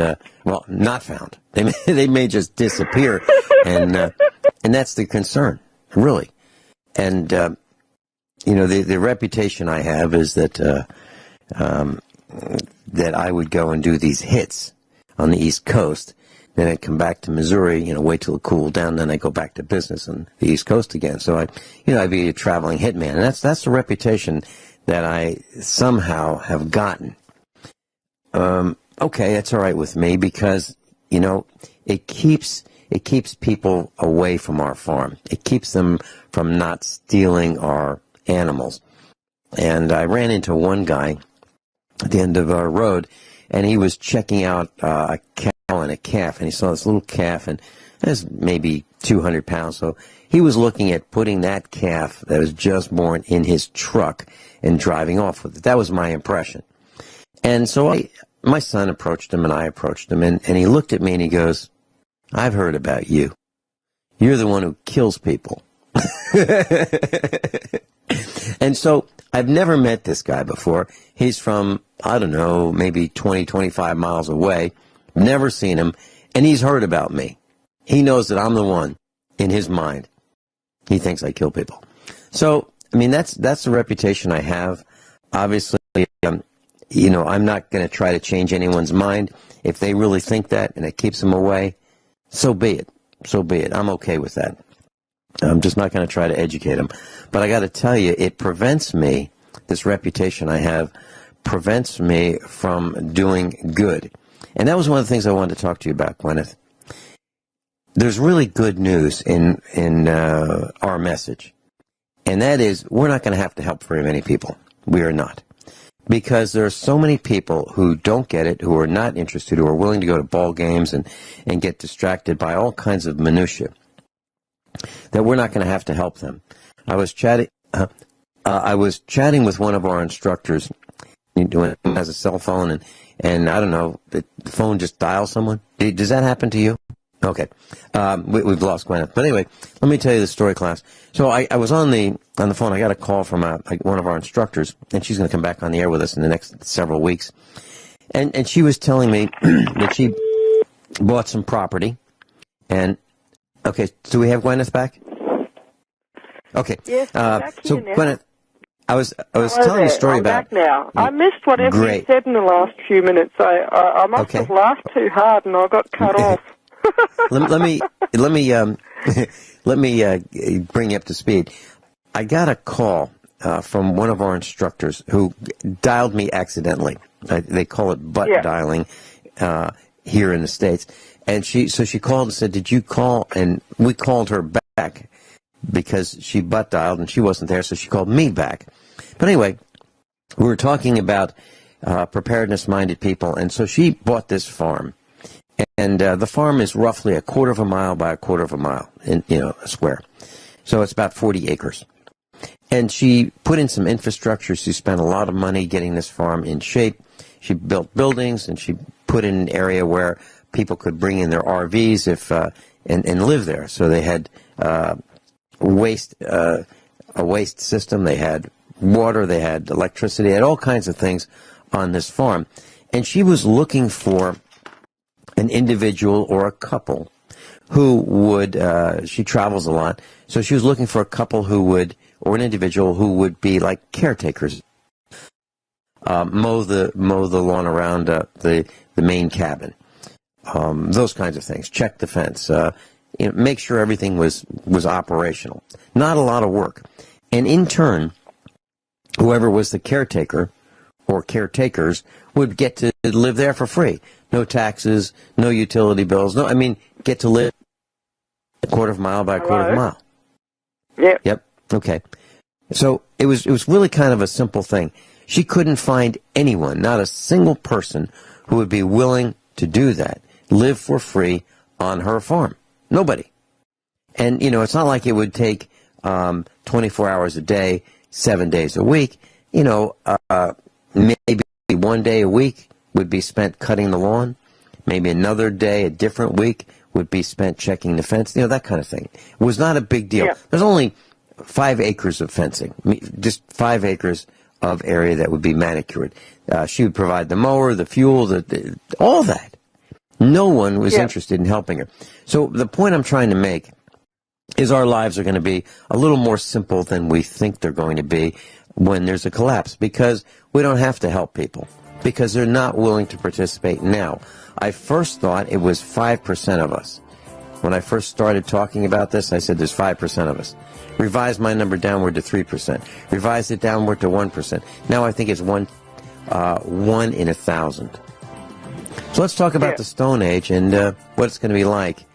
not found. They may just disappear, and that's the concern, really. And, the reputation I have is that that I would go and do these hits on the East Coast. Then I'd come back to Missouri, wait till it cooled down, then I'd go back to business on the East Coast again. So I'd be a traveling hitman. And that's the reputation that I somehow have gotten. Okay, that's all right with me because, it keeps people away from our farm. It keeps them from not stealing our animals. And I ran into one guy at the end of our road, and he was checking out a cow and a calf, and he saw this little calf, and it was maybe 200 pounds. So he was looking at putting that calf that was just born in his truck and driving off with it. That was my impression. And so my son approached him, and I approached him, and he looked at me and he goes, "I've heard about you. You're the one who kills people." And so I've never met this guy before. He's from, I don't know, maybe 20, 25 miles away. Never seen him. And he's heard about me. He knows that I'm the one in his mind. He thinks I kill people. So, that's the reputation I have. Obviously, I'm not going to try to change anyone's mind. If they really think that and it keeps them away, so be it. So be it. I'm okay with that. I'm just not going to try to educate them. But I got to tell you, it prevents me, this reputation I have, prevents me from doing good. And that was one of the things I wanted to talk to you about, Guineith. There's really good news in our message. And that is, we're not going to have to help very many people. We are not. Because there are so many people who don't get it, who are not interested, who are willing to go to ball games and get distracted by all kinds of minutiae, that we're not going to have to help them. I was chatting with one of our instructors who has a cell phone, and I don't know, the phone just dials someone. Does that happen to you? Okay. We've lost Guineith. But anyway, let me tell you the story, class. So I was on the phone. I got a call from one of our instructors, and she's going to come back on the air with us in the next several weeks. And she was telling me that she bought some property. And, okay, do we have Guineith back? Okay. Yes, so Guineith, I was telling a story I'm about... back now. I missed whatever you said in the last few minutes. I must have laughed too hard and I got cut off. let me bring you up to speed. I got a call from one of our instructors who dialed me accidentally. They call it butt dialing. here in the States. And she called and said, "Did you call?" And we called her back because she butt dialed and she wasn't there, so she called me back. But anyway, we were talking about preparedness-minded people, and so she bought this farm. And the farm is roughly a quarter of a mile by a quarter of a mile, in a square. So it's about 40 acres. And she put in some infrastructure. She spent a lot of money getting this farm in shape. She built buildings, and she put in an area where people could bring in their RVs and live there. So they had a waste system. They had water. They had electricity. They had all kinds of things on this farm. And she was looking for an individual or a couple who would, she travels a lot, so she was looking for a couple who would, or an individual who would be like caretakers, mow the lawn around the main cabin, those kinds of things, check the fence, make sure everything was operational. Not a lot of work. And in turn, whoever was the caretaker or caretakers would get to live there for free. No taxes, no utility bills, get to live a quarter of a mile by a quarter of a mile. Yep. Okay. So it was really kind of a simple thing. She couldn't find anyone, not a single person, who would be willing to do that, live for free on her farm. Nobody. And, it's not like it would take 24 hours a day, 7 days a week. Maybe one day a week would be spent cutting the lawn. Maybe another day, a different week, would be spent checking the fence. That kind of thing. It was not a big deal. Yeah. There's only 5 acres of fencing, just 5 acres of area that would be manicured. She would provide the mower, the fuel, all that. No one was interested in helping her. So the point I'm trying to make is our lives are going to be a little more simple than we think they're going to be when there's a collapse, because we don't have to help people, because they're not willing to participate now. I first thought it was 5% of us. When I first started talking about this, I said there's 5% of us. Revised my number downward to 3%. Revised it downward to 1%. Now I think it's 1 in 1,000. So let's talk about the Stone Age and what it's going to be like,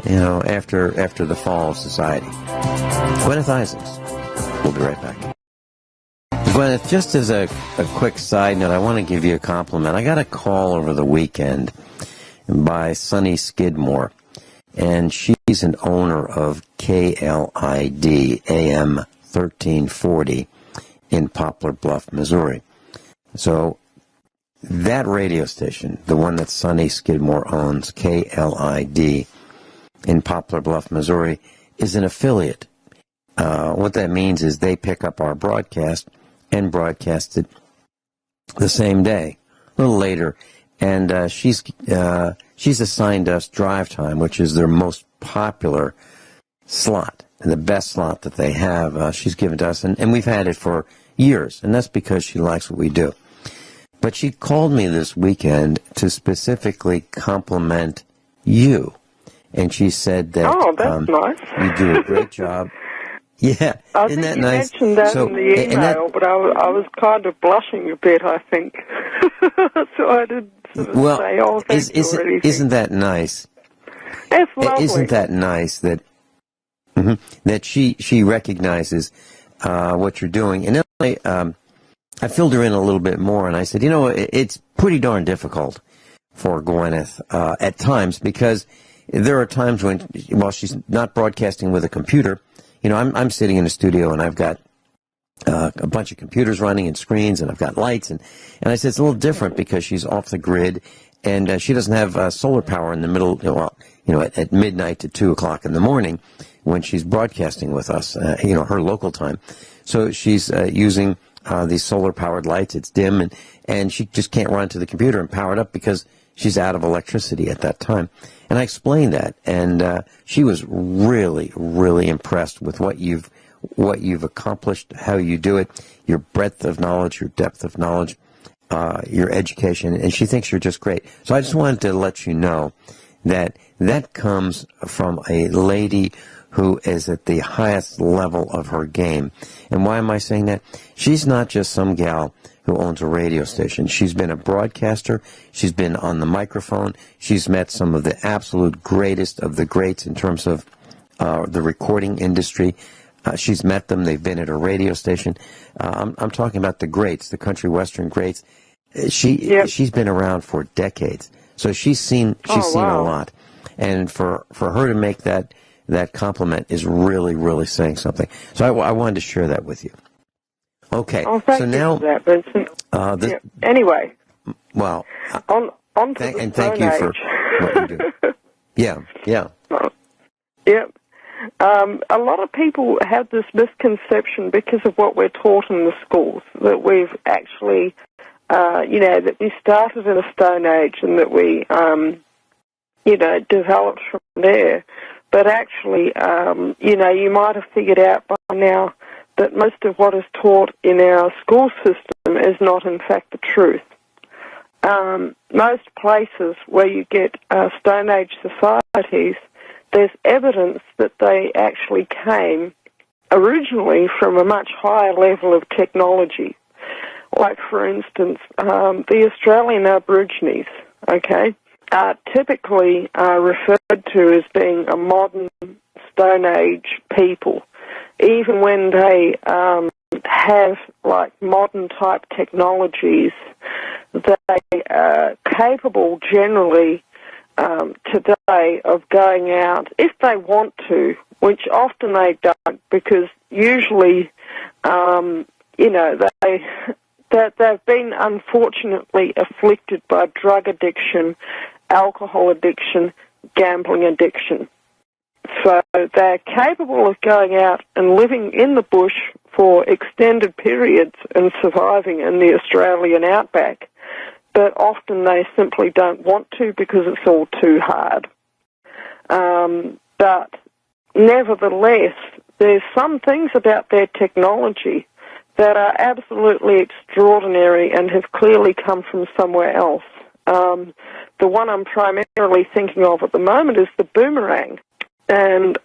after the fall of society. Guineith Isaacs. We'll be right back. Guineith, just as a quick side note, I want to give you a compliment. I got a call over the weekend by Sunny Skidmore, and she's an owner of KLID AM 1340 in Poplar Bluff, Missouri. So that radio station, the one that Sunny Skidmore owns, KLID in Poplar Bluff, Missouri, is an affiliate. What that means is they pick up our broadcast and broadcast it the same day, a little later. And she's assigned us Drive Time, which is their most popular slot, the best slot that they have. She's given to us, and we've had it for years, and that's because she likes what we do. But she called me this weekend to specifically compliment you, and she said that that's nice. You do a great job. Yeah, isn't that nice? I mentioned that in the email, but I was kind of blushing a bit, I think. So I didn't sort of say, thank you or anything. Isn't that nice? It's lovely. Isn't that nice that that she recognizes what you're doing? And then I filled her in a little bit more, and I said, it's pretty darn difficult for Guineith at times, because there are times when, while she's not broadcasting with a computer, I'm sitting in a studio and I've got a bunch of computers running and screens, and I've got lights, and I said it's a little different because she's off the grid, and she doesn't have solar power in the middle, at midnight to 2 o'clock in the morning when she's broadcasting with us, her local time. So she's using these solar-powered lights. It's dim, and she just can't run to the computer and power it up because she's out of electricity at that time. And I explained that, and she was really, really impressed with what you've accomplished, how you do it, your breadth of knowledge, your depth of knowledge, your education, and she thinks you're just great. So I just wanted to let you know that comes from a lady who is at the highest level of her game. And why am I saying that? She's not just some gal who owns a radio station. She's been a broadcaster. She's been on the microphone. She's met some of the absolute greatest of the greats in terms of the recording industry. She's met them. They've been at a radio station. I'm talking about the greats, the country western greats. She's been around for decades. So she's seen a lot. And for her to make that compliment is really, really saying something. So I wanted to share that with you. Okay. Oh, thank so you now, for that, Vincent. Anyway. Well, on to the and thank you for what you do. Yeah. Yep. A lot of people have this misconception because of what we're taught in the schools, that we've actually, that we started in a stone age and that we, developed from there. But actually, you might have figured out by now that most of what is taught in our school system is not, in fact, the truth. Most places where you get Stone Age societies, there's evidence that they actually came originally from a much higher level of technology. Like, for instance, the Australian Aborigines, are typically referred to as being a modern Stone Age people, even when they have, like, modern-type technologies. They are capable generally today of going out, if they want to, which often they don't, because usually, they've been unfortunately afflicted by drug addiction, alcohol addiction, gambling addiction. So they're capable of going out and living in the bush for extended periods and surviving in the Australian outback, but often they simply don't want to because it's all too hard. But nevertheless, there's some things about their technology that are absolutely extraordinary and have clearly come from somewhere else. The one I'm primarily thinking of at the moment is the boomerang. And,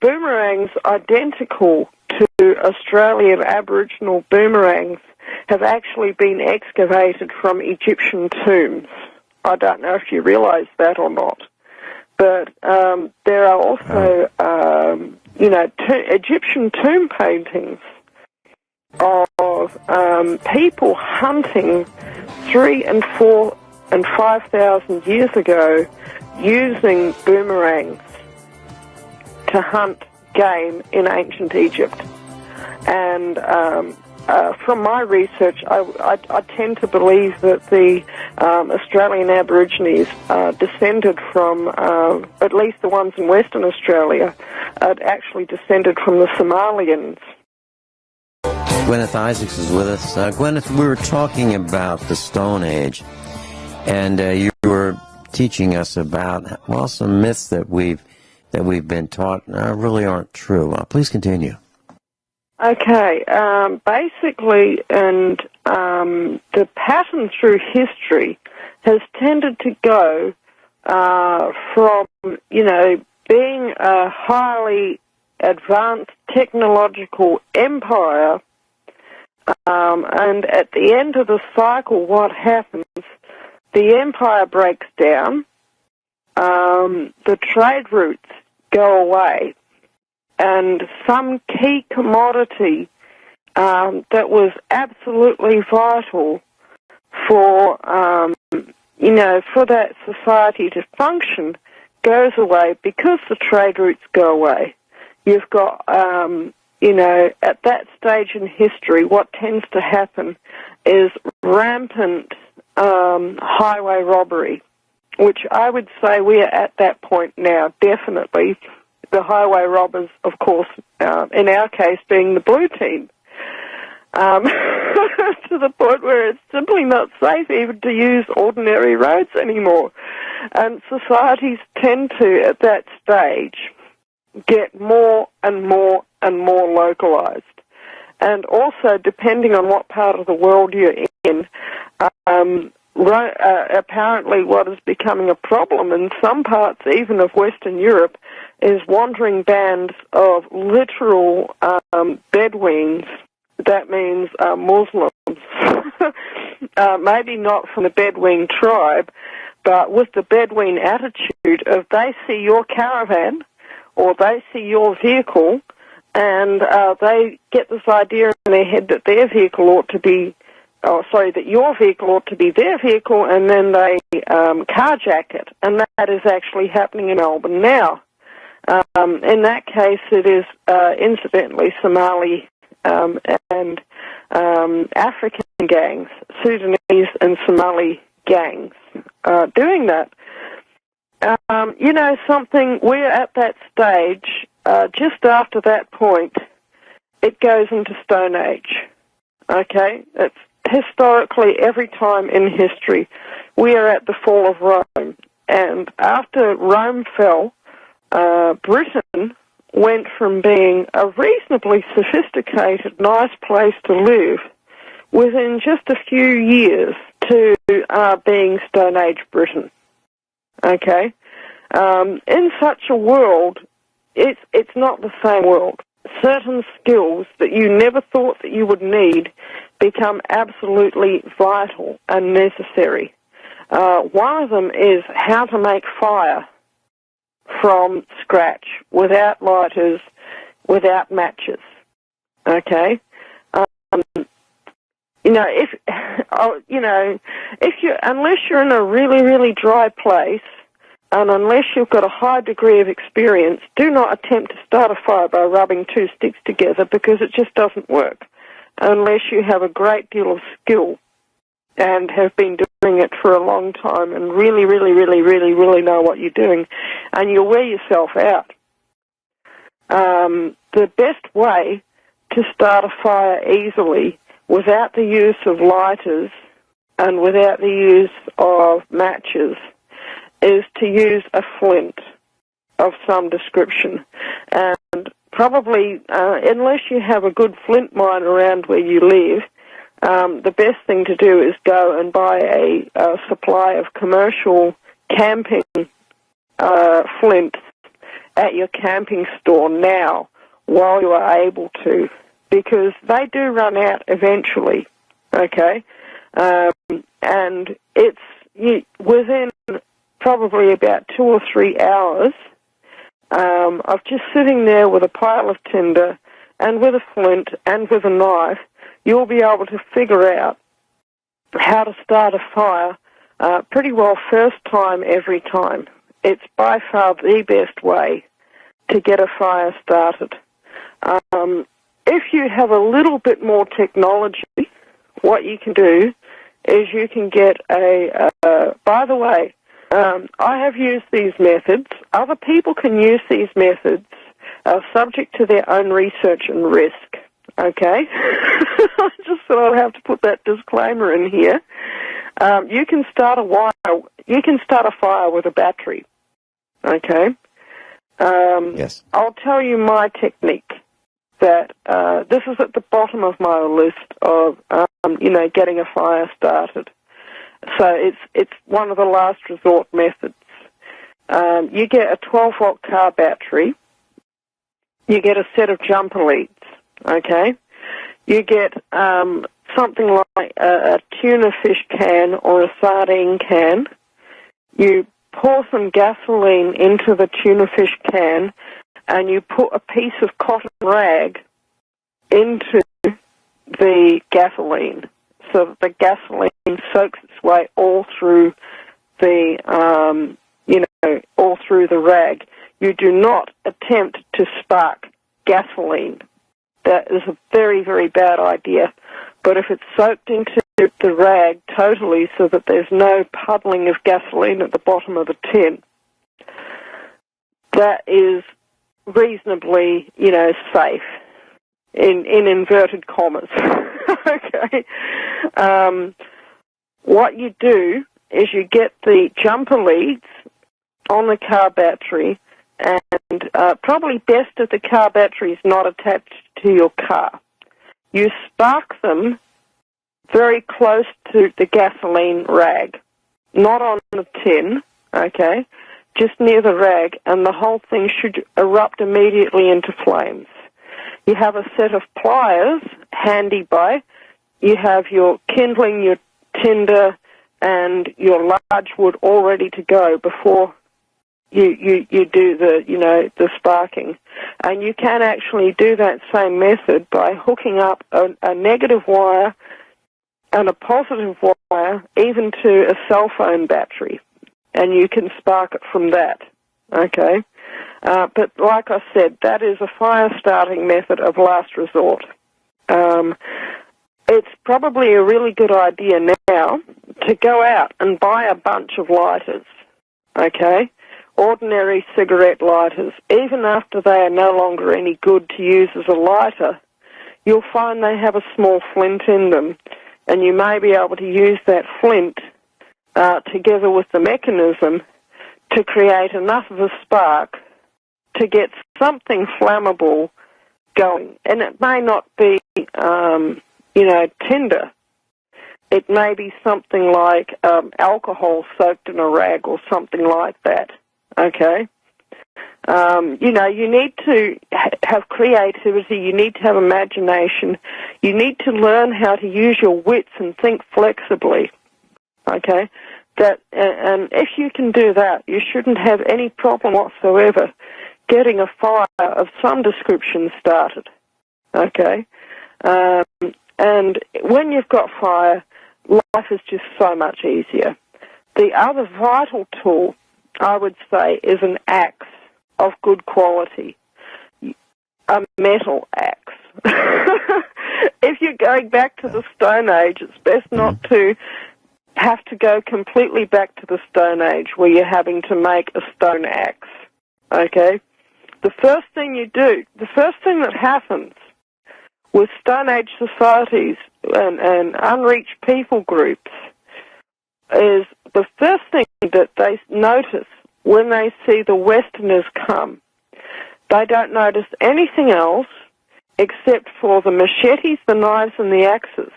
boomerangs identical to Australian Aboriginal boomerangs have actually been excavated from Egyptian tombs. I don't know if you realise that or not. But there are also, Egyptian tomb paintings of people hunting 3,000 and 4,000 and 5,000 years ago using boomerangs to hunt game in ancient Egypt. And from my research, I tend to believe that the Australian Aborigines descended from, at least the ones in Western Australia, actually descended from the Somalians. Guineith Isaacs is with us. Guineith, we were talking about the Stone Age, and you were teaching us about, well, some myths that we've been taught really aren't true. Please continue. Okay, basically, and the pattern through history has tended to go from, being a highly advanced technological empire, and at the end of the cycle, what happens? The empire breaks down, the trade routes go away, and some key commodity that was absolutely vital for, for that society to function goes away because the trade routes go away. You've got, at that stage in history, what tends to happen is rampant highway robbery, which I would say we are at that point now, definitely. The highway robbers, of course, in our case, being the blue team, to the point where it's simply not safe even to use ordinary roads anymore. And societies tend to, at that stage, get more and more and more localized. And also, depending on what part of the world you're in, apparently what is becoming a problem in some parts even of Western Europe is wandering bands of literal Bedouins. That means Muslims. Maybe not from the Bedouin tribe, but with the Bedouin attitude of they see your caravan or they see your vehicle, and they get this idea in their head that their vehicle ought to be, that your vehicle ought to be their vehicle, and then they carjack it. And that is actually happening in Melbourne now. In that case, it is incidentally Somali and African gangs, Sudanese and Somali gangs doing that. You know something, we're at that stage, just after that point, it goes into Stone Age. Okay? It's historically, every time in history, we are at the fall of Rome. And after Rome fell, Britain went from being a reasonably sophisticated, nice place to live within just a few years to being Stone Age Britain. Okay? In such a world, it's not the same world. Certain skills that you never thought that you would need become absolutely vital and necessary. One of them is how to make fire from scratch, without lighters, without matches. Okay? Unless you're in a really, really dry place, and unless you've got a high degree of experience, do not attempt to start a fire by rubbing two sticks together, because it just doesn't work unless you have a great deal of skill and have been doing it for a long time and really, really, really, really, really know what you're doing, and you'll wear yourself out. The best way to start a fire easily without the use of lighters and without the use of matches is to use a flint of some description. And probably, unless you have a good flint mine around where you live, the best thing to do is go and buy a supply of commercial camping flints at your camping store now while you are able to, because they do run out eventually, okay? And it's within probably about 2 or 3 hours of just sitting there with a pile of tinder and with a flint and with a knife, you'll be able to figure out how to start a fire pretty well first time every time. It's by far the best way to get a fire started. If you have a little bit more technology, what you can do is you can get by the way, I have used these methods. Other people can use these methods subject to their own research and risk. Okay? I just thought I'd have to put that disclaimer in here. You can start a fire with a battery. Okay? Yes. I'll tell you my technique. That this is at the bottom of my list of getting a fire started. So it's one of the last resort methods. You get a 12-volt car battery. You get a set of jumper leads. Okay, you get something like a tuna fish can or a sardine can. You pour some gasoline into the tuna fish can, and you put a piece of cotton rag into the gasoline, so that the gasoline soaks its way all through the, all through the rag. You do not attempt to spark gasoline. That is a very, very bad idea. But if it's soaked into the rag totally so that there's no puddling of gasoline at the bottom of the tin, that is reasonably, safe, in inverted commas. Okay. What you do is you get the jumper leads on the car battery, and probably best if the car battery is not attached to your car. You spark them very close to the gasoline rag, not on the tin, okay? just near the rag, and the whole thing should erupt immediately into flames. You have a set of pliers handy by. You have your kindling, your tinder, and your large wood all ready to go before you do the sparking. And you can actually do that same method by hooking up a negative wire and a positive wire even to a cell phone battery, and you can spark it from that, okay? But like I said, that is a fire-starting method of last resort. It's probably a really good idea now to go out and buy a bunch of lighters, okay? Ordinary cigarette lighters. Even after they are no longer any good to use as a lighter, you'll find they have a small flint in them, and you may be able to use that flint together with the mechanism to create enough of a spark to get something flammable going. And it may not be, tinder. It may be something like alcohol soaked in a rag or something like that, okay? You need to have creativity, you need to have imagination, you need to learn how to use your wits and think flexibly, okay? And if you can do that, you shouldn't have any problem whatsoever getting a fire of some description started, okay? And when you've got fire, life is just so much easier. The other vital tool, I would say, is an axe of good quality, a metal axe. If you're going back to the Stone Age, it's best not to have to go completely back to the Stone Age where you're having to make a stone axe, okay? The first thing that happens with Stone Age societies and unreached people groups is the first thing that they notice when they see the Westerners come. They don't notice anything else except for the machetes, the knives, and the axes.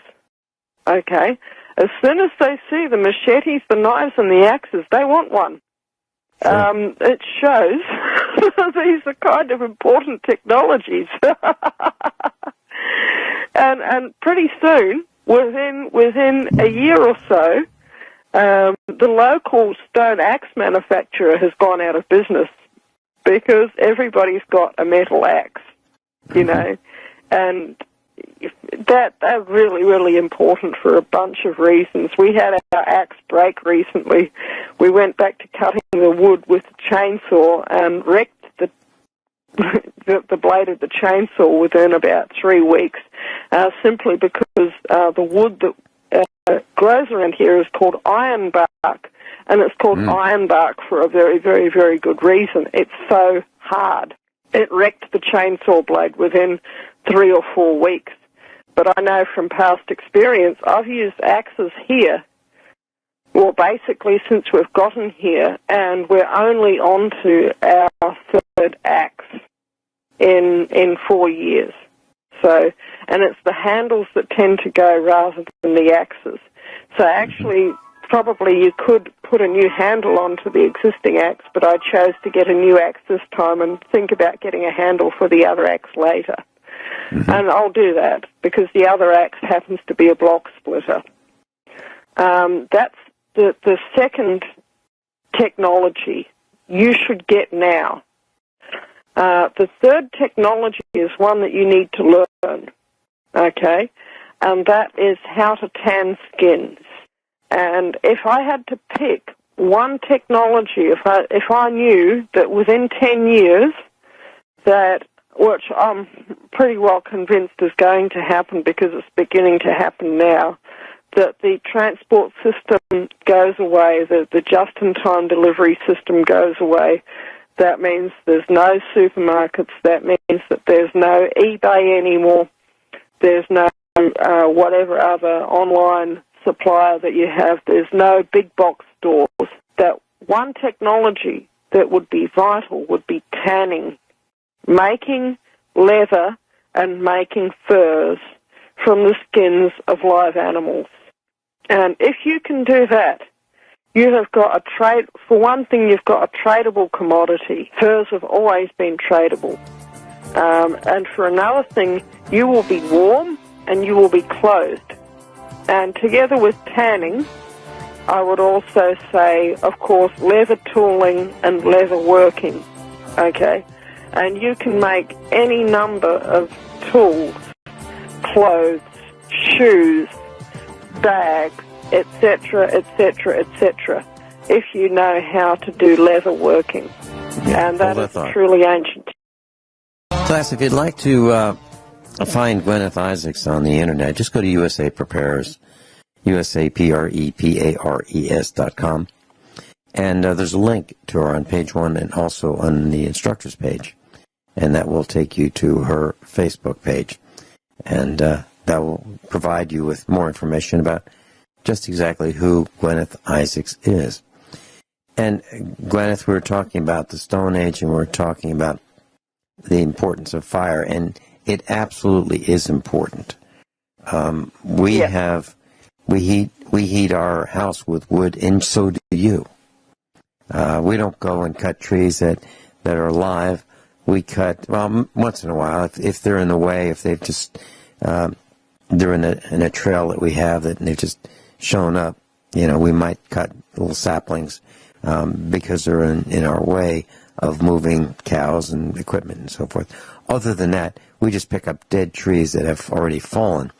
Okay? As soon as they see the machetes, the knives, and the axes, they want one. Sure. It shows these are kind of important technologies. And pretty soon, within a year or so, the local stone axe manufacturer has gone out of business because everybody's got a metal axe, and that's really, really important for a bunch of reasons. We had our axe break recently. We went back to cutting the wood with a chainsaw and wrecked the blade of the chainsaw within about 3 weeks, simply because the wood that grows around here is called ironbark, and it's called ironbark for a very, very, very good reason. It's so hard. It wrecked the chainsaw blade within 3 or 4 weeks. But I know from past experience, I've used axes here, well, basically since we've gotten here, and we're only on to our third axe in 4 years. So, and it's the handles that tend to go rather than the axes. So actually, probably you could put a new handle onto the existing axe, but I chose to get a new axe this time and think about getting a handle for the other axe later. And I'll do that because the other axe happens to be a block splitter. That's the second technology you should get now. The third technology is one that you need to learn, okay? And that is how to tan skins. And if I had to pick one technology, if I knew that within 10 years that, which I'm pretty well convinced is going to happen because it's beginning to happen now, that the transport system goes away, the just-in-time delivery system goes away. That means there's no supermarkets. That means that there's no eBay anymore. There's no whatever other online supplier that you have. There's no big box stores. That one technology that would be vital would be tanning, making leather and making furs from the skins of live animals. And if you can do that, you have got a trade. For one thing, you've got a tradable commodity. Furs have always been tradable. And for another thing, you will be warm and you will be clothed. And together with tanning, I would also say, of course, leather tooling and leather working. Okay? And you can make any number of tools, clothes, shoes, bags, etc., etc., etc., if you know how to do leather working. Yeah, and that hold is that thought. truly ancient. Class, if you'd like to find Guineith Isaacs on the internet, just go to USA Prepares, USAPREPARES.com. And there's a link to her on page 1 and also on the instructors page. And that will take you to her Facebook page. And that will provide you with more information about just exactly who Guineith Isaacs is. And Guineith, we were talking about the Stone Age, and we were talking about the importance of fire, and it absolutely is important. We heat our house with wood, and so do you. We don't go and cut trees that are alive. We cut, well, once in a while, if they're in the way, if they've just they're in a trail that we have that they've just shown up, we might cut little saplings because they're in our way of moving cows and equipment and so forth. Other than that, we just pick up dead trees that have already fallen,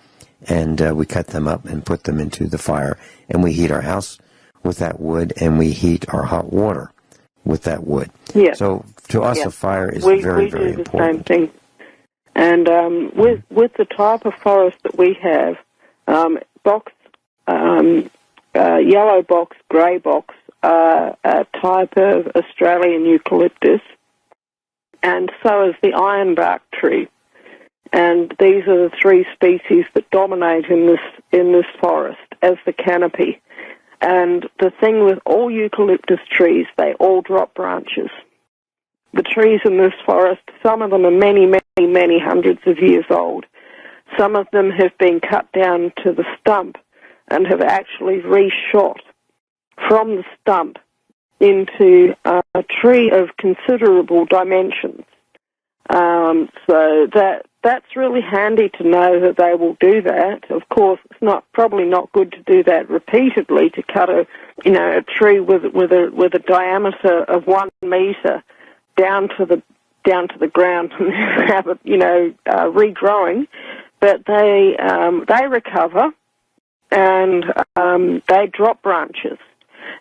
and we cut them up and put them into the fire, and we heat our house with that wood, and we heat our hot water with that wood. Yeah. So to us, a fire is we very, do very the important. same thing. And with the type of forest that we have, yellow box, grey box, a type of Australian eucalyptus, and so is the ironbark tree. And these are the three species that dominate in this forest as the canopy. And the thing with all eucalyptus trees, they all drop branches. The trees in this forest, some of them are many, many, many hundreds of years old. Some of them have been cut down to the stump and have actually reshot from the stump into a tree of considerable dimensions. So that's really handy to know that they will do that. Of course, it's probably not good to do that repeatedly, to cut a tree with a diameter of 1 meter down to the ground and have it regrowing. But they recover and they drop branches.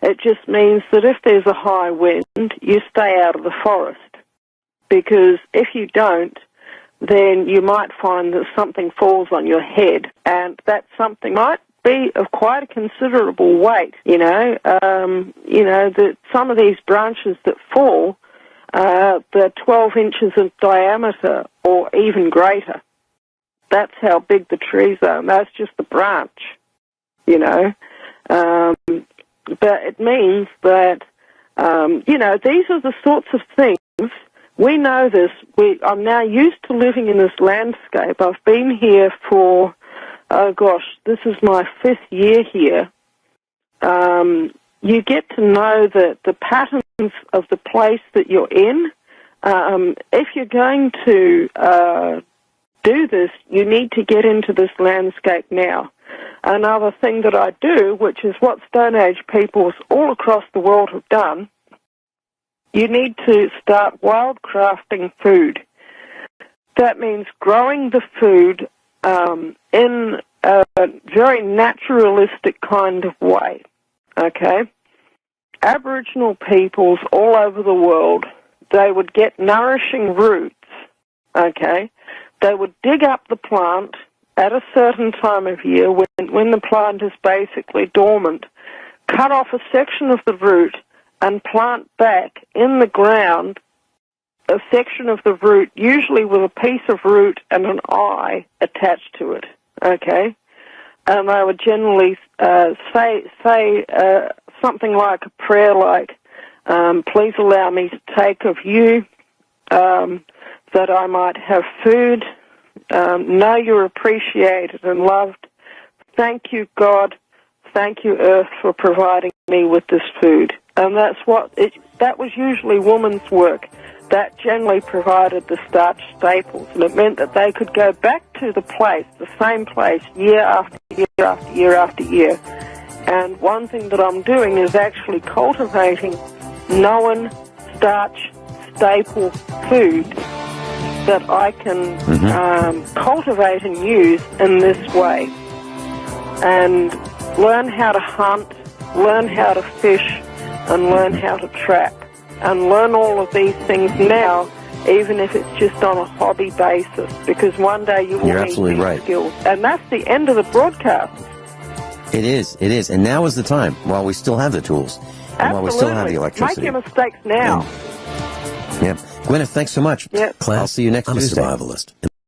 It just means that if there's a high wind, you stay out of the forest, because if you don't, then you might find that something falls on your head, and that something might be of quite a considerable weight. That some of these branches that fall, they're 12 inches in diameter or even greater. That's how big the trees are, and that's just the branch, But it means that, these are the sorts of things. We know this. I'm now used to living in this landscape. I've been here for, this is my 5th year here. You get to know the patterns of the place that you're in. If you're going to do this, you need to get into this landscape now. Another thing that I do, which is what Stone Age peoples all across the world have done, you need to start wildcrafting food. That means growing the food in a very naturalistic kind of way, okay? Aboriginal peoples all over the world, they would get nourishing roots, okay? They would dig up the plant at a certain time of year when the plant is basically dormant, cut off a section of the root and plant back in the ground a section of the root, usually with a piece of root and an eye attached to it, okay? And they would generally say something like a prayer like, please allow me to take of you that I might have food, know you're appreciated and loved. Thank you, God, thank you, Earth, for providing me with this food. And that was usually women's work. That generally provided the starch staples, and it meant that they could go back to the same place, year after year after year after year. And one thing that I'm doing is actually cultivating known starch staple food that I can cultivate and use in this way. And learn how to hunt, learn how to fish, and learn how to trap. And learn all of these things now, even if it's just on a hobby basis, because one day you will You're need absolutely these right. skills. And that's the end of the broadcast. It is. And now is the time, while we still have the tools, and while we still have the electricity. Make your mistakes now. Yeah. Guineith, thanks so much. Yep. I'll see you next I'm Tuesday. a survivalist.